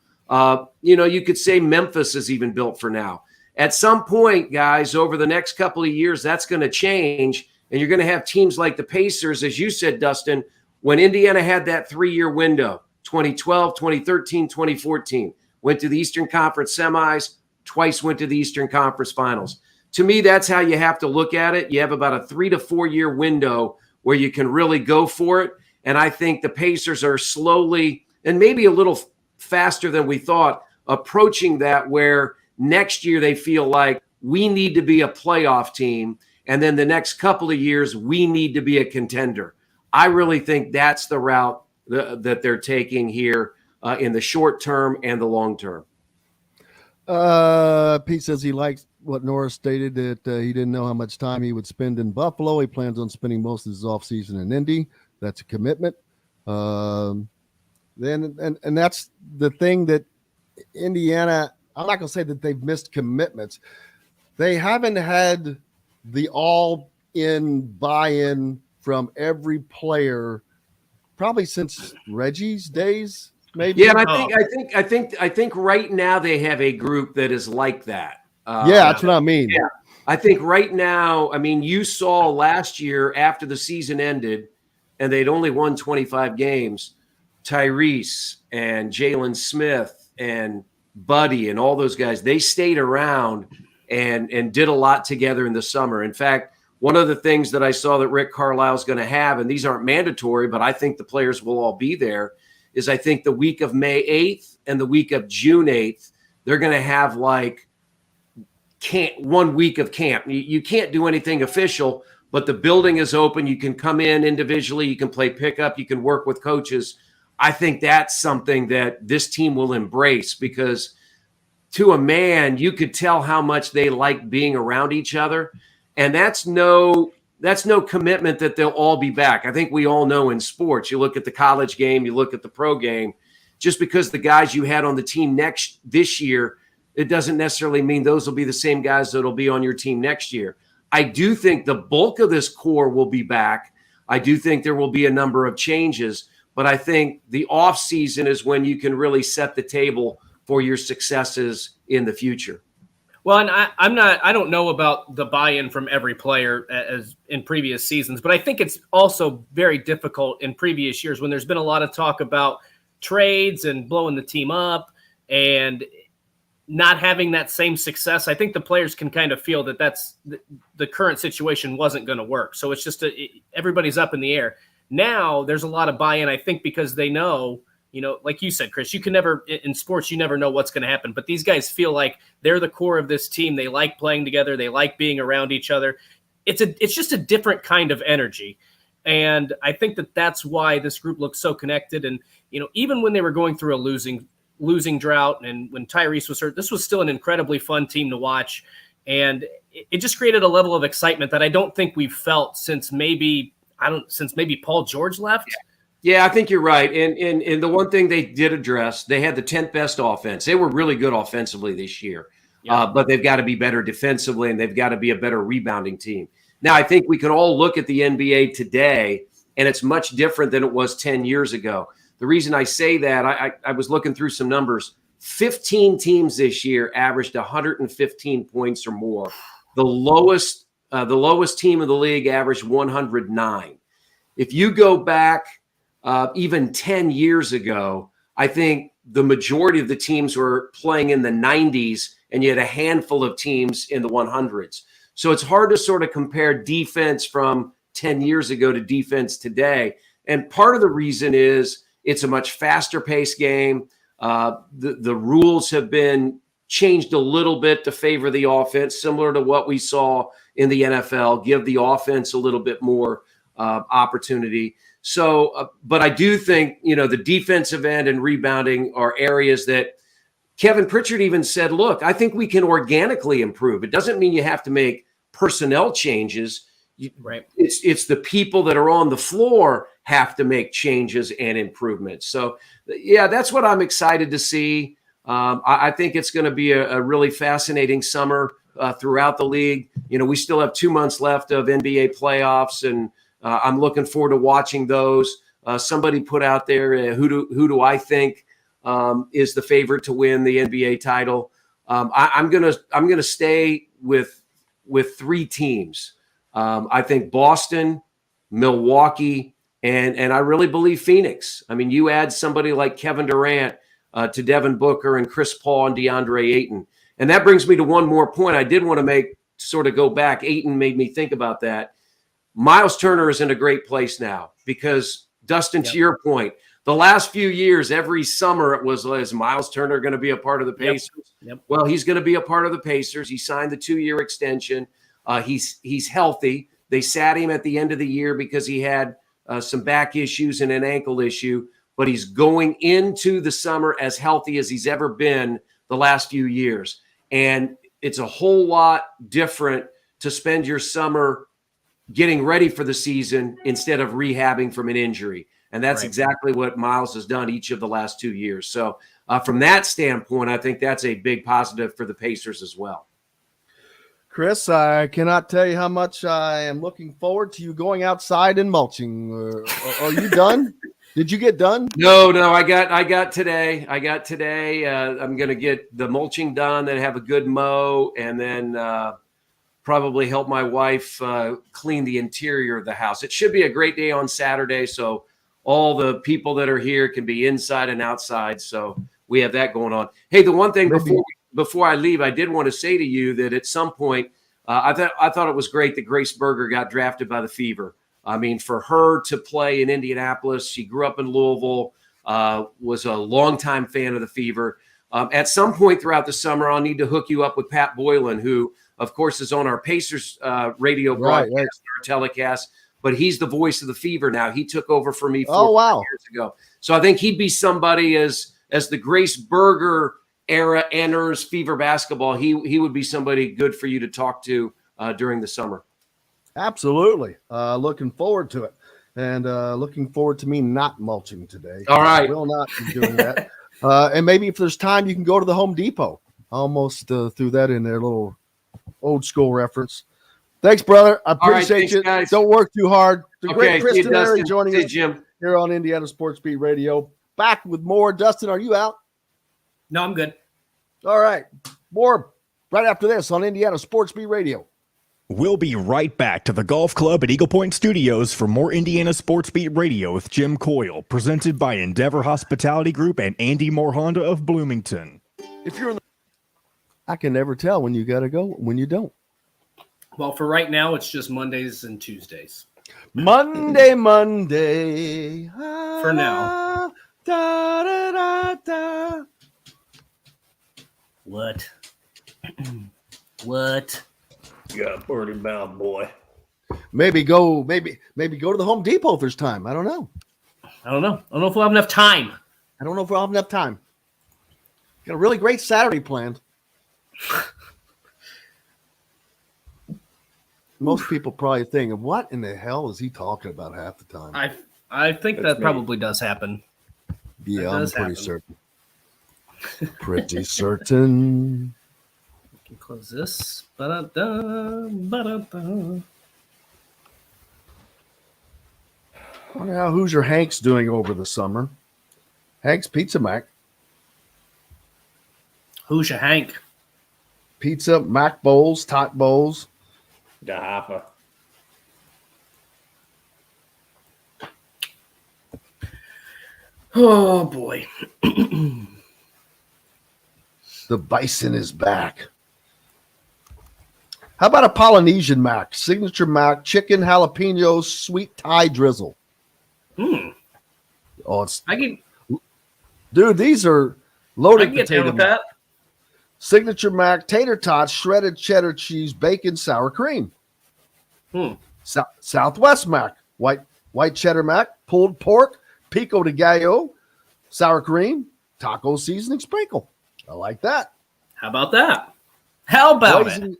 You could say Memphis is even built for now. At some point, guys, over the next couple of years, that's going to change, and you're going to have teams like the Pacers, as you said, Dustin, when Indiana had that 3-year window, 2012, 2013, 2014, went to the Eastern Conference semis, twice went to the Eastern Conference finals. To me, that's how you have to look at it. You have about a 3 to 4 year window where you can really go for it. And I think the Pacers are slowly, and maybe a little faster than we thought, approaching that, where next year they feel like we need to be a playoff team. And then the next couple of years, we need to be a contender. I really think that's the route that they're taking here in the short term and the long term. Pete says he likes what Norris stated, that he didn't know how much time he would spend in Buffalo. He plans on spending most of his offseason in Indy. That's a commitment. And that's the thing that Indiana, I'm not going to say that they've missed commitments. They haven't had the all-in buy-in from every player probably since Reggie's days, maybe. Yeah, and I think right now they have a group that is like that. That's what I mean. Yeah, I think right now, I mean, you saw last year after the season ended and they'd only won 25 games, Tyrese and Jalen Smith and Buddy and all those guys, they stayed around and did a lot together in the summer. In fact, one of the things that I saw that Rick Carlisle is going to have, and these aren't mandatory, but I think the players will all be there, is I think the week of May 8th and the week of June 8th, they're going to have like 1 week of camp. You can't do anything official, but the building is open. You can come in individually. You can play pickup. You can work with coaches. I think that's something that this team will embrace, because to a man, you could tell how much they like being around each other. And that's no commitment that they'll all be back. I think we all know in sports, you look at the college game, you look at the pro game, just because the guys you had on the team this year, it doesn't necessarily mean those will be the same guys that'll be on your team next year. I do think the bulk of this core will be back. I do think there will be a number of changes, but I think the off season is when you can really set the table for your successes in the future. Well, and I don't know about the buy-in from every player as in previous seasons, but I think it's also very difficult in previous years when there's been a lot of talk about trades and blowing the team up and not having that same success. I think the players can kind of feel that that's the current situation wasn't going to work. So it's just everybody's up in the air. Now there's a lot of buy-in, I think, because they know like you said, Chris, you can never in sports, you never know what's going to happen. But these guys feel like they're the core of this team. They like playing together. They like being around each other. It's just a different kind of energy. And I think that's why this group looks so connected. And, even when they were going through a losing drought and when Tyrese was hurt, this was still an incredibly fun team to watch. And it just created a level of excitement that I don't think we've felt since maybe Paul George left. Yeah, I think you're right. And the one thing they did address, they had the 10th best offense. They were really good offensively this year, but they've got to be better defensively, and they've got to be a better rebounding team. Now, I think we can all look at the NBA today, and it's much different than it was 10 years ago. The reason I say that, I was looking through some numbers. 15 teams this year averaged 115 points or more. The lowest team in the league averaged 109. If you go back even 10 years ago, I think the majority of the teams were playing in the 90s, and you had a handful of teams in the 100s. So it's hard to sort of compare defense from 10 years ago to defense today. And part of the reason is it's a much faster paced game. The rules have been changed a little bit to favor the offense, similar to what we saw in the NFL, give the offense a little bit more opportunity. So, but I do think, the defensive end and rebounding are areas that Kevin Pritchard even said, look, I think we can organically improve. It doesn't mean you have to make personnel changes. Right. It's the people that are on the floor have to make changes and improvements. So, yeah, that's what I'm excited to see. I think it's going to be a really fascinating summer throughout the league. We still have 2 months left of NBA playoffs, and I'm looking forward to watching those. Somebody put out there, who do I think is the favorite to win the NBA title? I'm gonna stay with 3 teams. I think Boston, Milwaukee, and I really believe Phoenix. I mean, you add somebody like Kevin Durant to Devin Booker and Chris Paul and DeAndre Ayton. And that brings me to one more point I did want to make, sort of go back. Ayton made me think about that. Miles Turner is in a great place now because, Dustin, to your point, the last few years, every summer it was, is Miles Turner going to be a part of the Pacers? Yep. Well, he's going to be a part of the Pacers. He signed the 2-year extension. He's healthy. They sat him at the end of the year because he had some back issues and an ankle issue, but he's going into the summer as healthy as he's ever been the last few years. And it's a whole lot different to spend your summer getting ready for the season instead of rehabbing from an injury. And that's exactly what Miles has done each of the last 2 years. So from that standpoint, I think that's a big positive for the Pacers as well. Chris, I cannot tell you how much I am looking forward to you going outside and mulching. Are you done? Did you get done? No, I got today. I'm going to get the mulching done, then have a good mow, and then probably help my wife clean the interior of the house. It should be a great day on Saturday, so all the people that are here can be inside and outside. So we have that going on. Hey, the one thing before I leave, I did want to say to you that at some point, I thought it was great that Grace Berger got drafted by the Fever. I mean, for her to play in Indianapolis, she grew up in Louisville, was a longtime fan of the Fever. At some point throughout the summer, I'll need to hook you up with Pat Boylan, who, of course, is on our Pacers radio broadcast, our telecast, but he's the voice of the Fever now. He took over for me 4 years ago. So I think he'd be somebody as the Grace Berger era enters Fever basketball, he would be somebody good for you to talk to during the summer. Absolutely. Looking forward to it. And looking forward to me not mulching today. All right. I will not be doing that. And maybe if there's time, you can go to the Home Depot. Almost threw that in there, little old school reference. Thanks, brother. I appreciate you. Guys. Don't work too hard. The great Chris Denari joining us Jim. here on Indiana Sports Beat Radio. Back with more. Dustin, are you out? No, I'm good. All right. More right after this on Indiana Sports Beat Radio. We'll be right back to the Golf Club at Eagle Point Studios for more Indiana Sports Beat Radio with Jim Coyle, presented by Endeavor Hospitality Group and Andy Moore Honda of Bloomington. If you're in the, I can never tell when you got to go, when you don't. Well, for right now, it's just Mondays and Tuesdays. Monday. For now. Da, da, da, da. What? What? You got a birdie bound boy. Maybe go to the Home Depot if there's time. I don't know. I don't know if we'll have enough time. I don't know if we'll have enough time. Got a really great Saturday planned. Most people probably think, what in the hell is he talking about half the time? I think that probably does happen. Yeah, I'm pretty certain. Pretty certain. We can close this. Ba-da-da, ba-da-da. I wonder how Hoosier Hank's doing over the summer. Hank's Pizza Mac. Hoosier Hank. Pizza, Mac bowls, tot bowls. The Hopper. Oh, boy. The bison is back. How about a Polynesian mac? Signature mac, chicken, jalapenos, sweet Thai drizzle. Oh, dude, these are loaded potato mac. That. Signature mac, tater tots, shredded cheddar cheese, bacon, sour cream. Southwest mac, white cheddar mac, pulled pork, pico de gallo, sour cream, taco seasoning sprinkle. I like that. How about that? How about it?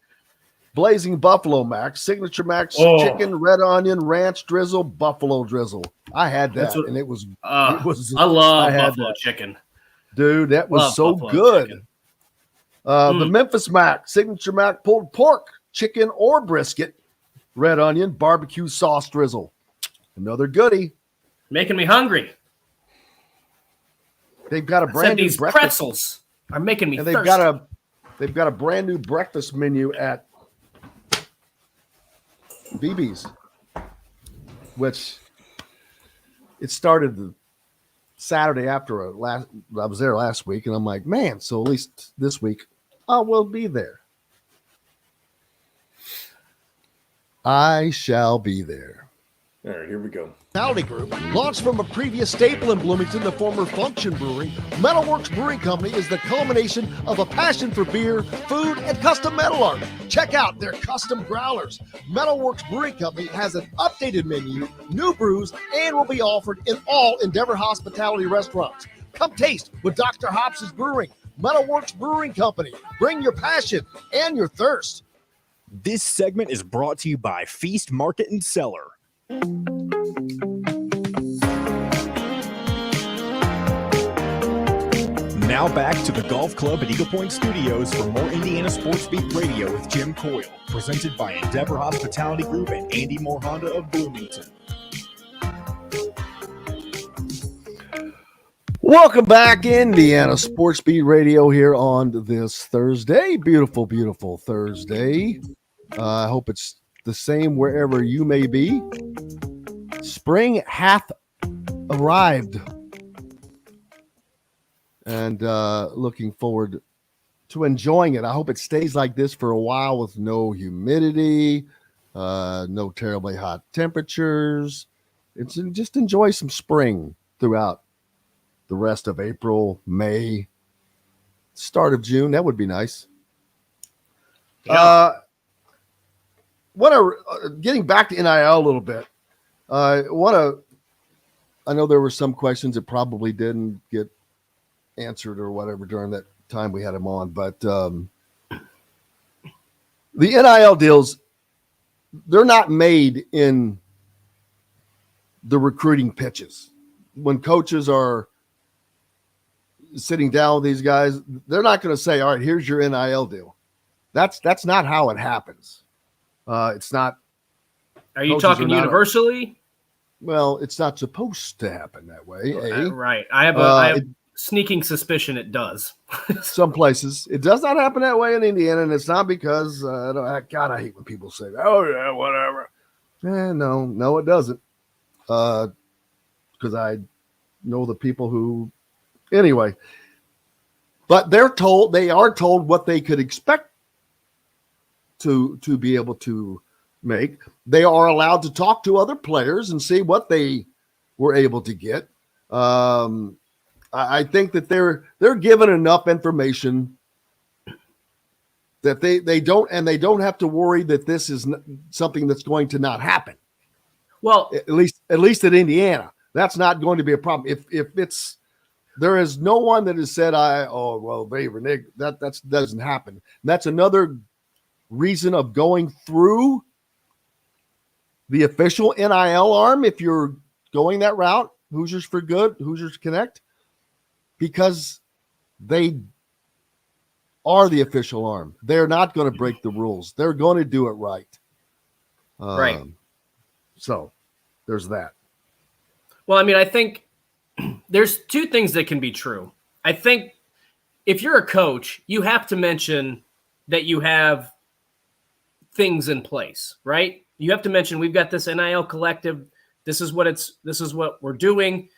Blazing buffalo mac, signature mac, chicken, red onion, ranch drizzle, buffalo drizzle. I had that, and it was. I love buffalo chicken, dude. That was so good. The Memphis mac, signature mac, pulled pork, chicken or brisket, red onion, barbecue sauce drizzle. Another goodie. Making me hungry. They've got a brand new breakfast. Pretzels are making me thirsty. They've got a brand new breakfast menu at BB's, which it started the Saturday after I was there last week, and I'm like, man, so at least this week I will be there. I shall be there. All right, here we go. Hospitality Group, launched from a previous staple in Bloomington, the former Function Brewery, Metalworks Brewing Company is the culmination of a passion for beer, food, and custom metal art. Check out their custom growlers. Metalworks Brewing Company has an updated menu, new brews, and will be offered in all Endeavor Hospitality restaurants. Come taste with Dr. Hops' Brewing. Metalworks Brewing Company. Bring your passion and your thirst. This segment is brought to you by Feast Market and Cellar. Now back to the Golf Club at Eagle Point Studios for more Indiana Sports Beat Radio with Jim Coyle, presented by Endeavor Hospitality Group and Andy Moore Honda of Bloomington. Welcome back, Indiana Sports Beat Radio here on this Thursday. Beautiful, beautiful Thursday. I hope it's the same wherever you may be. Spring hath arrived. And looking forward to enjoying it. I hope it stays like this for a while with no humidity, no terribly hot temperatures. Just enjoy some spring throughout the rest of April, May, start of June. That would be nice. Yeah. Getting back to NIL a little bit. I know there were some questions that probably didn't get answered or whatever during that time we had him on, but the NIL deals, they're not made in the recruiting pitches. When coaches are sitting down with these guys, they're not going to say, all right, here's your NIL deal. That's not how it happens. It's not. Are you talking universally? Well, it's not supposed to happen that way. Right. I have a sneaking suspicion it does. Some places. It does not happen that way in Indiana, and it's not because, I hate when people say, oh, yeah, whatever. No, it doesn't. Because I know the people who, anyway. But they are told what they could expect to be able to make. They are allowed to talk to other players and see what they were able to get. I think that they're given enough information that they don't have to worry that this is something that's going to not happen. Well, at least at Indiana, that's not going to be a problem. If it's there is no one that has said they renege, that doesn't happen. And that's another reason of going through the official NIL arm if you're going that route, Hoosiers for Good, Hoosiers Connect, because they are the official arm. They're not going to break the rules. They're going to do it right. Right. So there's that. Well, I mean, I think there's two things that can be true. I think if you're a coach, you have to mention that you have things in place, right? You have to mention we've got this NIL collective. This is what we're doing.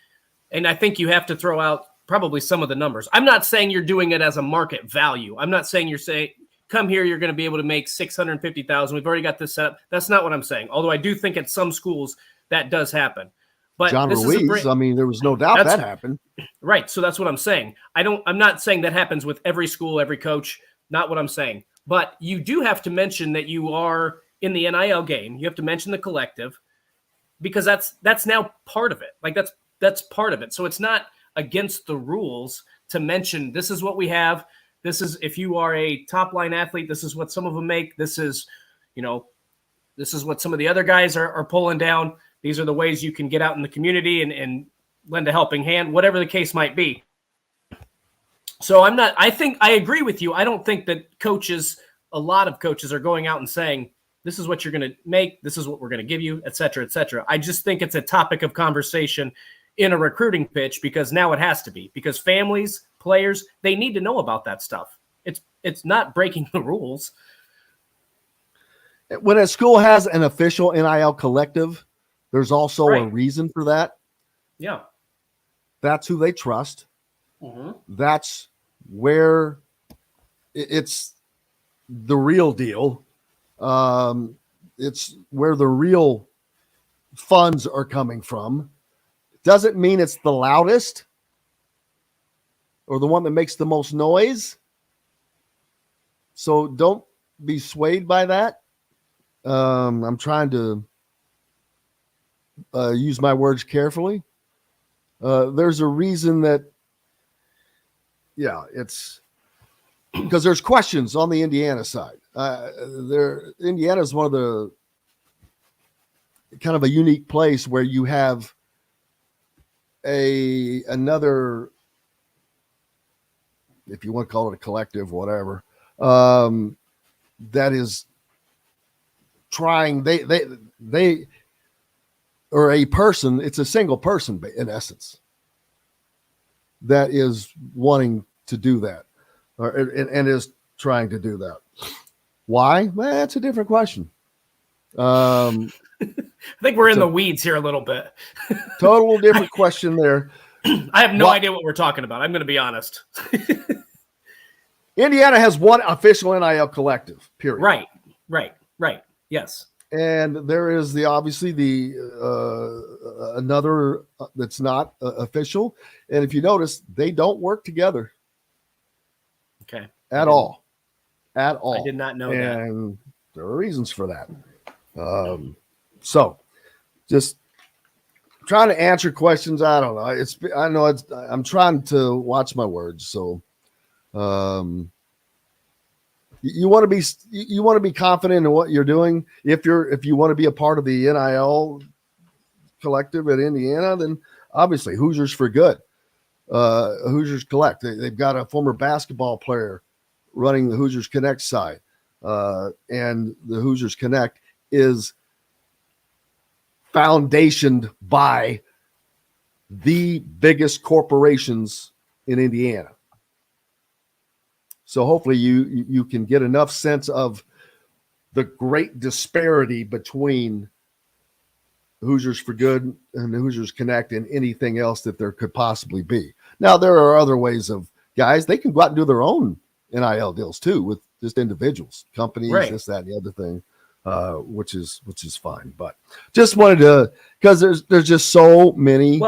And I think you have to throw out probably some of the numbers. I'm not saying you're doing it as a market value. I'm not saying you're saying, come here, you're going to be able to make $650,000. We've already got this set up. That's not what I'm saying. Although I do think at some schools that does happen. But John Ruiz, I mean, there was no doubt that happened. Right. So that's what I'm saying. I'm not saying that happens with every school, every coach. Not what I'm saying. But you do have to mention that you are in the NIL game. You have to mention the collective because that's now part of it. Like that's part of it. So it's not against the rules to mention this is what we have. This is if you are a top line athlete, this is what some of them make. This is what some of the other guys are pulling down. These are the ways you can get out in the community and lend a helping hand, whatever the case might be. So I think I agree with you. I don't think that a lot of coaches are going out and saying, this is what you're going to make. This is what we're going to give you, et cetera, et cetera. I just think it's a topic of conversation in a recruiting pitch because now it has to be because families, players, they need to know about that stuff. It's not breaking the rules. When a school has an official NIL collective, there's also a reason for that. Yeah. That's who they trust. Mm-hmm. That's where it's the real deal. It's where the real funds are coming from. Doesn't mean it's the loudest or the one that makes the most noise. So don't be swayed by that. I'm trying to use my words carefully. There's a reason that, it's because there's questions on the Indiana side. Indiana is one of the kind of a unique place where you have another, if you want to call it a collective, whatever, that is trying. They or a person. It's a single person in essence that is wanting to do that, and is trying to do that. Why? Well, that's a different question. I think we're in the weeds here a little bit. Total different question there. I have no idea what we're talking about. I'm going to be honest. Indiana has one official NIL collective, period. Right. Yes. And there is obviously another that's not official. And if you notice, they don't work together. Okay. At all. I did not know that. And there are reasons for that. So just trying to answer questions. I don't know. I'm trying to watch my words. So, you want to be confident in what you're doing. If you want to be a part of the NIL collective at Indiana, then obviously Hoosiers for Good, Hoosiers Collect. They've got a former basketball player running the Hoosiers Connect side, and the Hoosiers Connect is foundationed by the biggest corporations in Indiana. So hopefully you can get enough sense of the great disparity between Hoosiers for Good and the Hoosiers Connect and anything else that there could possibly be. Now, there are other ways of guys. They can go out and do their own NIL deals too with just individuals, companies, this, that, and the other thing, which is fine. But just wanted to, because there's just so many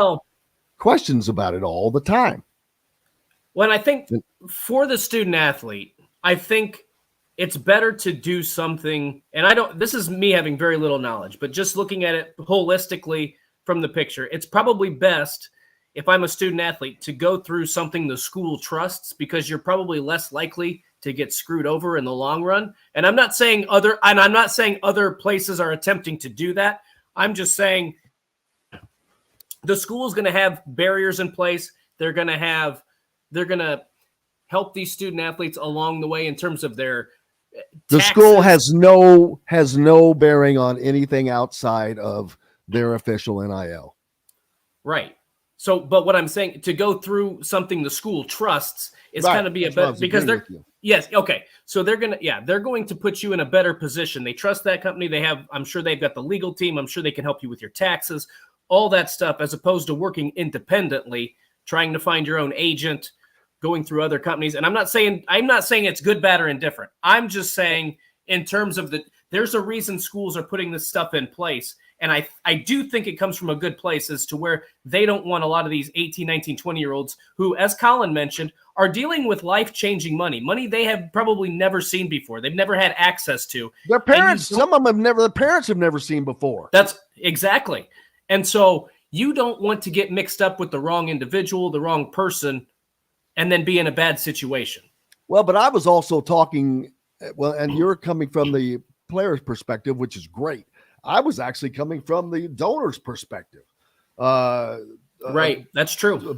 questions about it all the time. When I think for the student athlete, I think it's better to do something, and this is me having very little knowledge, but just looking at it holistically from the picture, it's probably best if I'm a student athlete to go through something the school trusts, because you're probably less likely to get screwed over in the long run. And I'm not saying other places are attempting to do that. I'm just saying the school is going to have barriers in place. They're going to help these student athletes along the way in terms of their the taxes. school has no bearing on anything outside of their official NIL. Right. So, but what I'm saying, to go through something the school trusts is Right. kind of be a better, because they're, yes. Okay. So they're going to put you in a better position. They trust that company. I'm sure they've got the legal team. I'm sure they can help you with your taxes, all that stuff, as opposed to working independently, trying to find your own agent, going through other companies. And I'm not saying it's good, bad, or indifferent. I'm just saying in terms of there's a reason schools are putting this stuff in place. And I do think it comes from a good place as to where they don't want a lot of these 18, 19, 20-year-olds who, as Collin mentioned, are dealing with life-changing money they have probably never seen before. They've never had access to. Their parents, some of them the parents have never seen before. That's exactly. And so you don't want to get mixed up with the wrong individual, the wrong person, and then be in a bad situation. Well, but I was also talking, and you're coming from the player's perspective, which is great. I was actually coming from the donor's perspective. Right. That's true.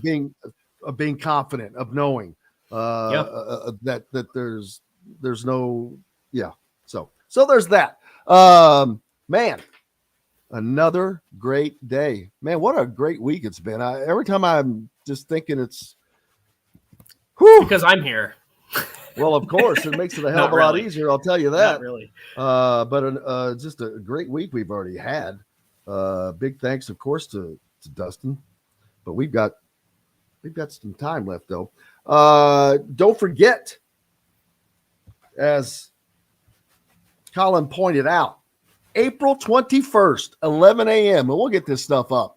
Of being confident, of knowing that there's no, yeah. So there's that. Man, another great day. Man, what a great week it's been. Every time I'm just thinking it's, because I'm here. Well, of course, it makes it a hell of a lot easier. I'll tell you that. Not really. But just a great week we've already had. Big thanks, of course, to Dustin. But we've got some time left, though. Don't forget, as Collin pointed out, April 21st, 11 a.m. And we'll get this stuff up.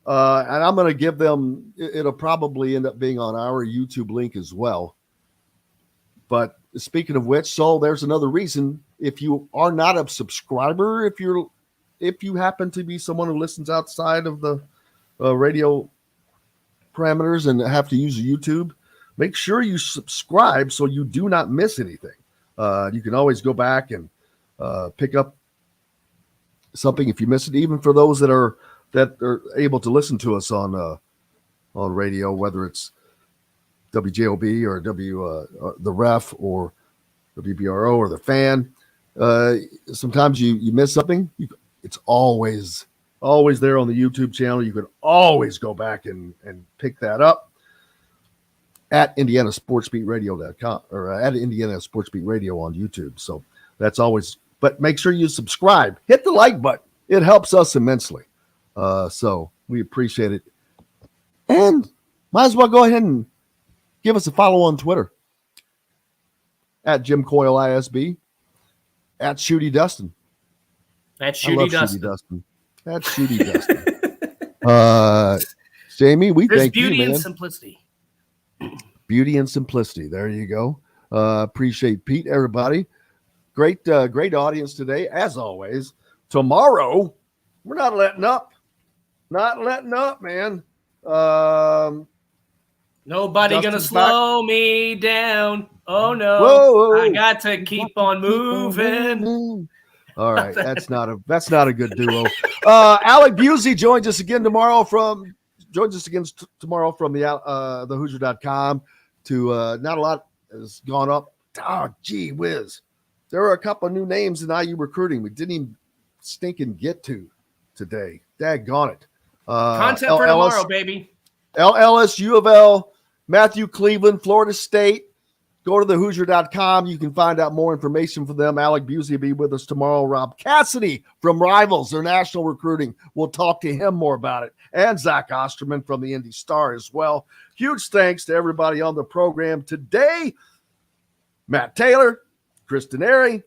And I'm going to give them. It'll probably end up being on our YouTube link as well. But speaking of which, so there's another reason. If you are not a subscriber, if you happen to be someone who listens outside of the radio parameters and have to use YouTube, make sure you subscribe so you do not miss anything. You can always go back and pick up something if you miss it. Even for those that are able to listen to us on radio, whether it's WJOB or the Ref or WBRO or the Fan. Sometimes you miss something. It's always there on the YouTube channel. You can always go back and pick that up at IndianaSportsBeatRadio.com or at Indiana Sports Beat Radio on YouTube. So that's always. But make sure you subscribe. Hit the like button. It helps us immensely. So we appreciate it. And might as well go ahead and give us a follow on Twitter at Jim Coyle ISB, at Schutte Dustin. At Schutte Dustin. At Schutte Dustin. Jamie, There's thank you, man. Beauty and simplicity. Beauty and simplicity. There you go. Appreciate Pete, everybody. Great audience today, as always. Tomorrow, we're not letting up. Not letting up, man. Nobody gonna slow me down. Oh no! Whoa. I got to keep on moving. All right, that's not a good duo. Alec Busey joins us again tomorrow from the Hoosier.com. Not a lot has gone up. Oh, gee whiz. There are a couple of new names in IU recruiting we didn't even stinking get to today. Daggone it. Content for tomorrow, baby. LS, U of L, Matthew Cleveland, Florida State. Go to thehoosier.com. You can find out more information for them. Alec Busey will be with us tomorrow. Rob Cassidy from Rivals, their national recruiting. We'll talk to him more about it. And Zach Osterman from the Indy Star as well. Huge thanks to everybody on the program today. Matt Taylor, Chris Denari,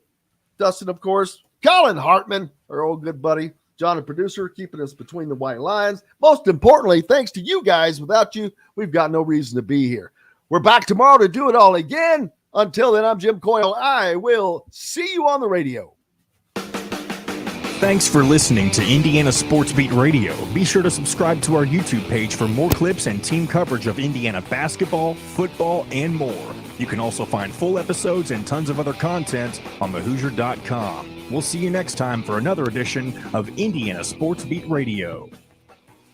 Dustin, of course, Collin Hartman, our old good buddy, John, a producer, keeping us between the white lines. Most importantly, thanks to you guys. Without you, we've got no reason to be here. We're back tomorrow to do it all again. Until then, I'm Jim Coyle. I will see you on the radio. Thanks for listening to Indiana Sports Beat Radio. Be sure to subscribe to our YouTube page for more clips and team coverage of Indiana basketball, football, and more. You can also find full episodes and tons of other content on thehoosier.com. We'll see you next time for another edition of Indiana Sports Beat Radio.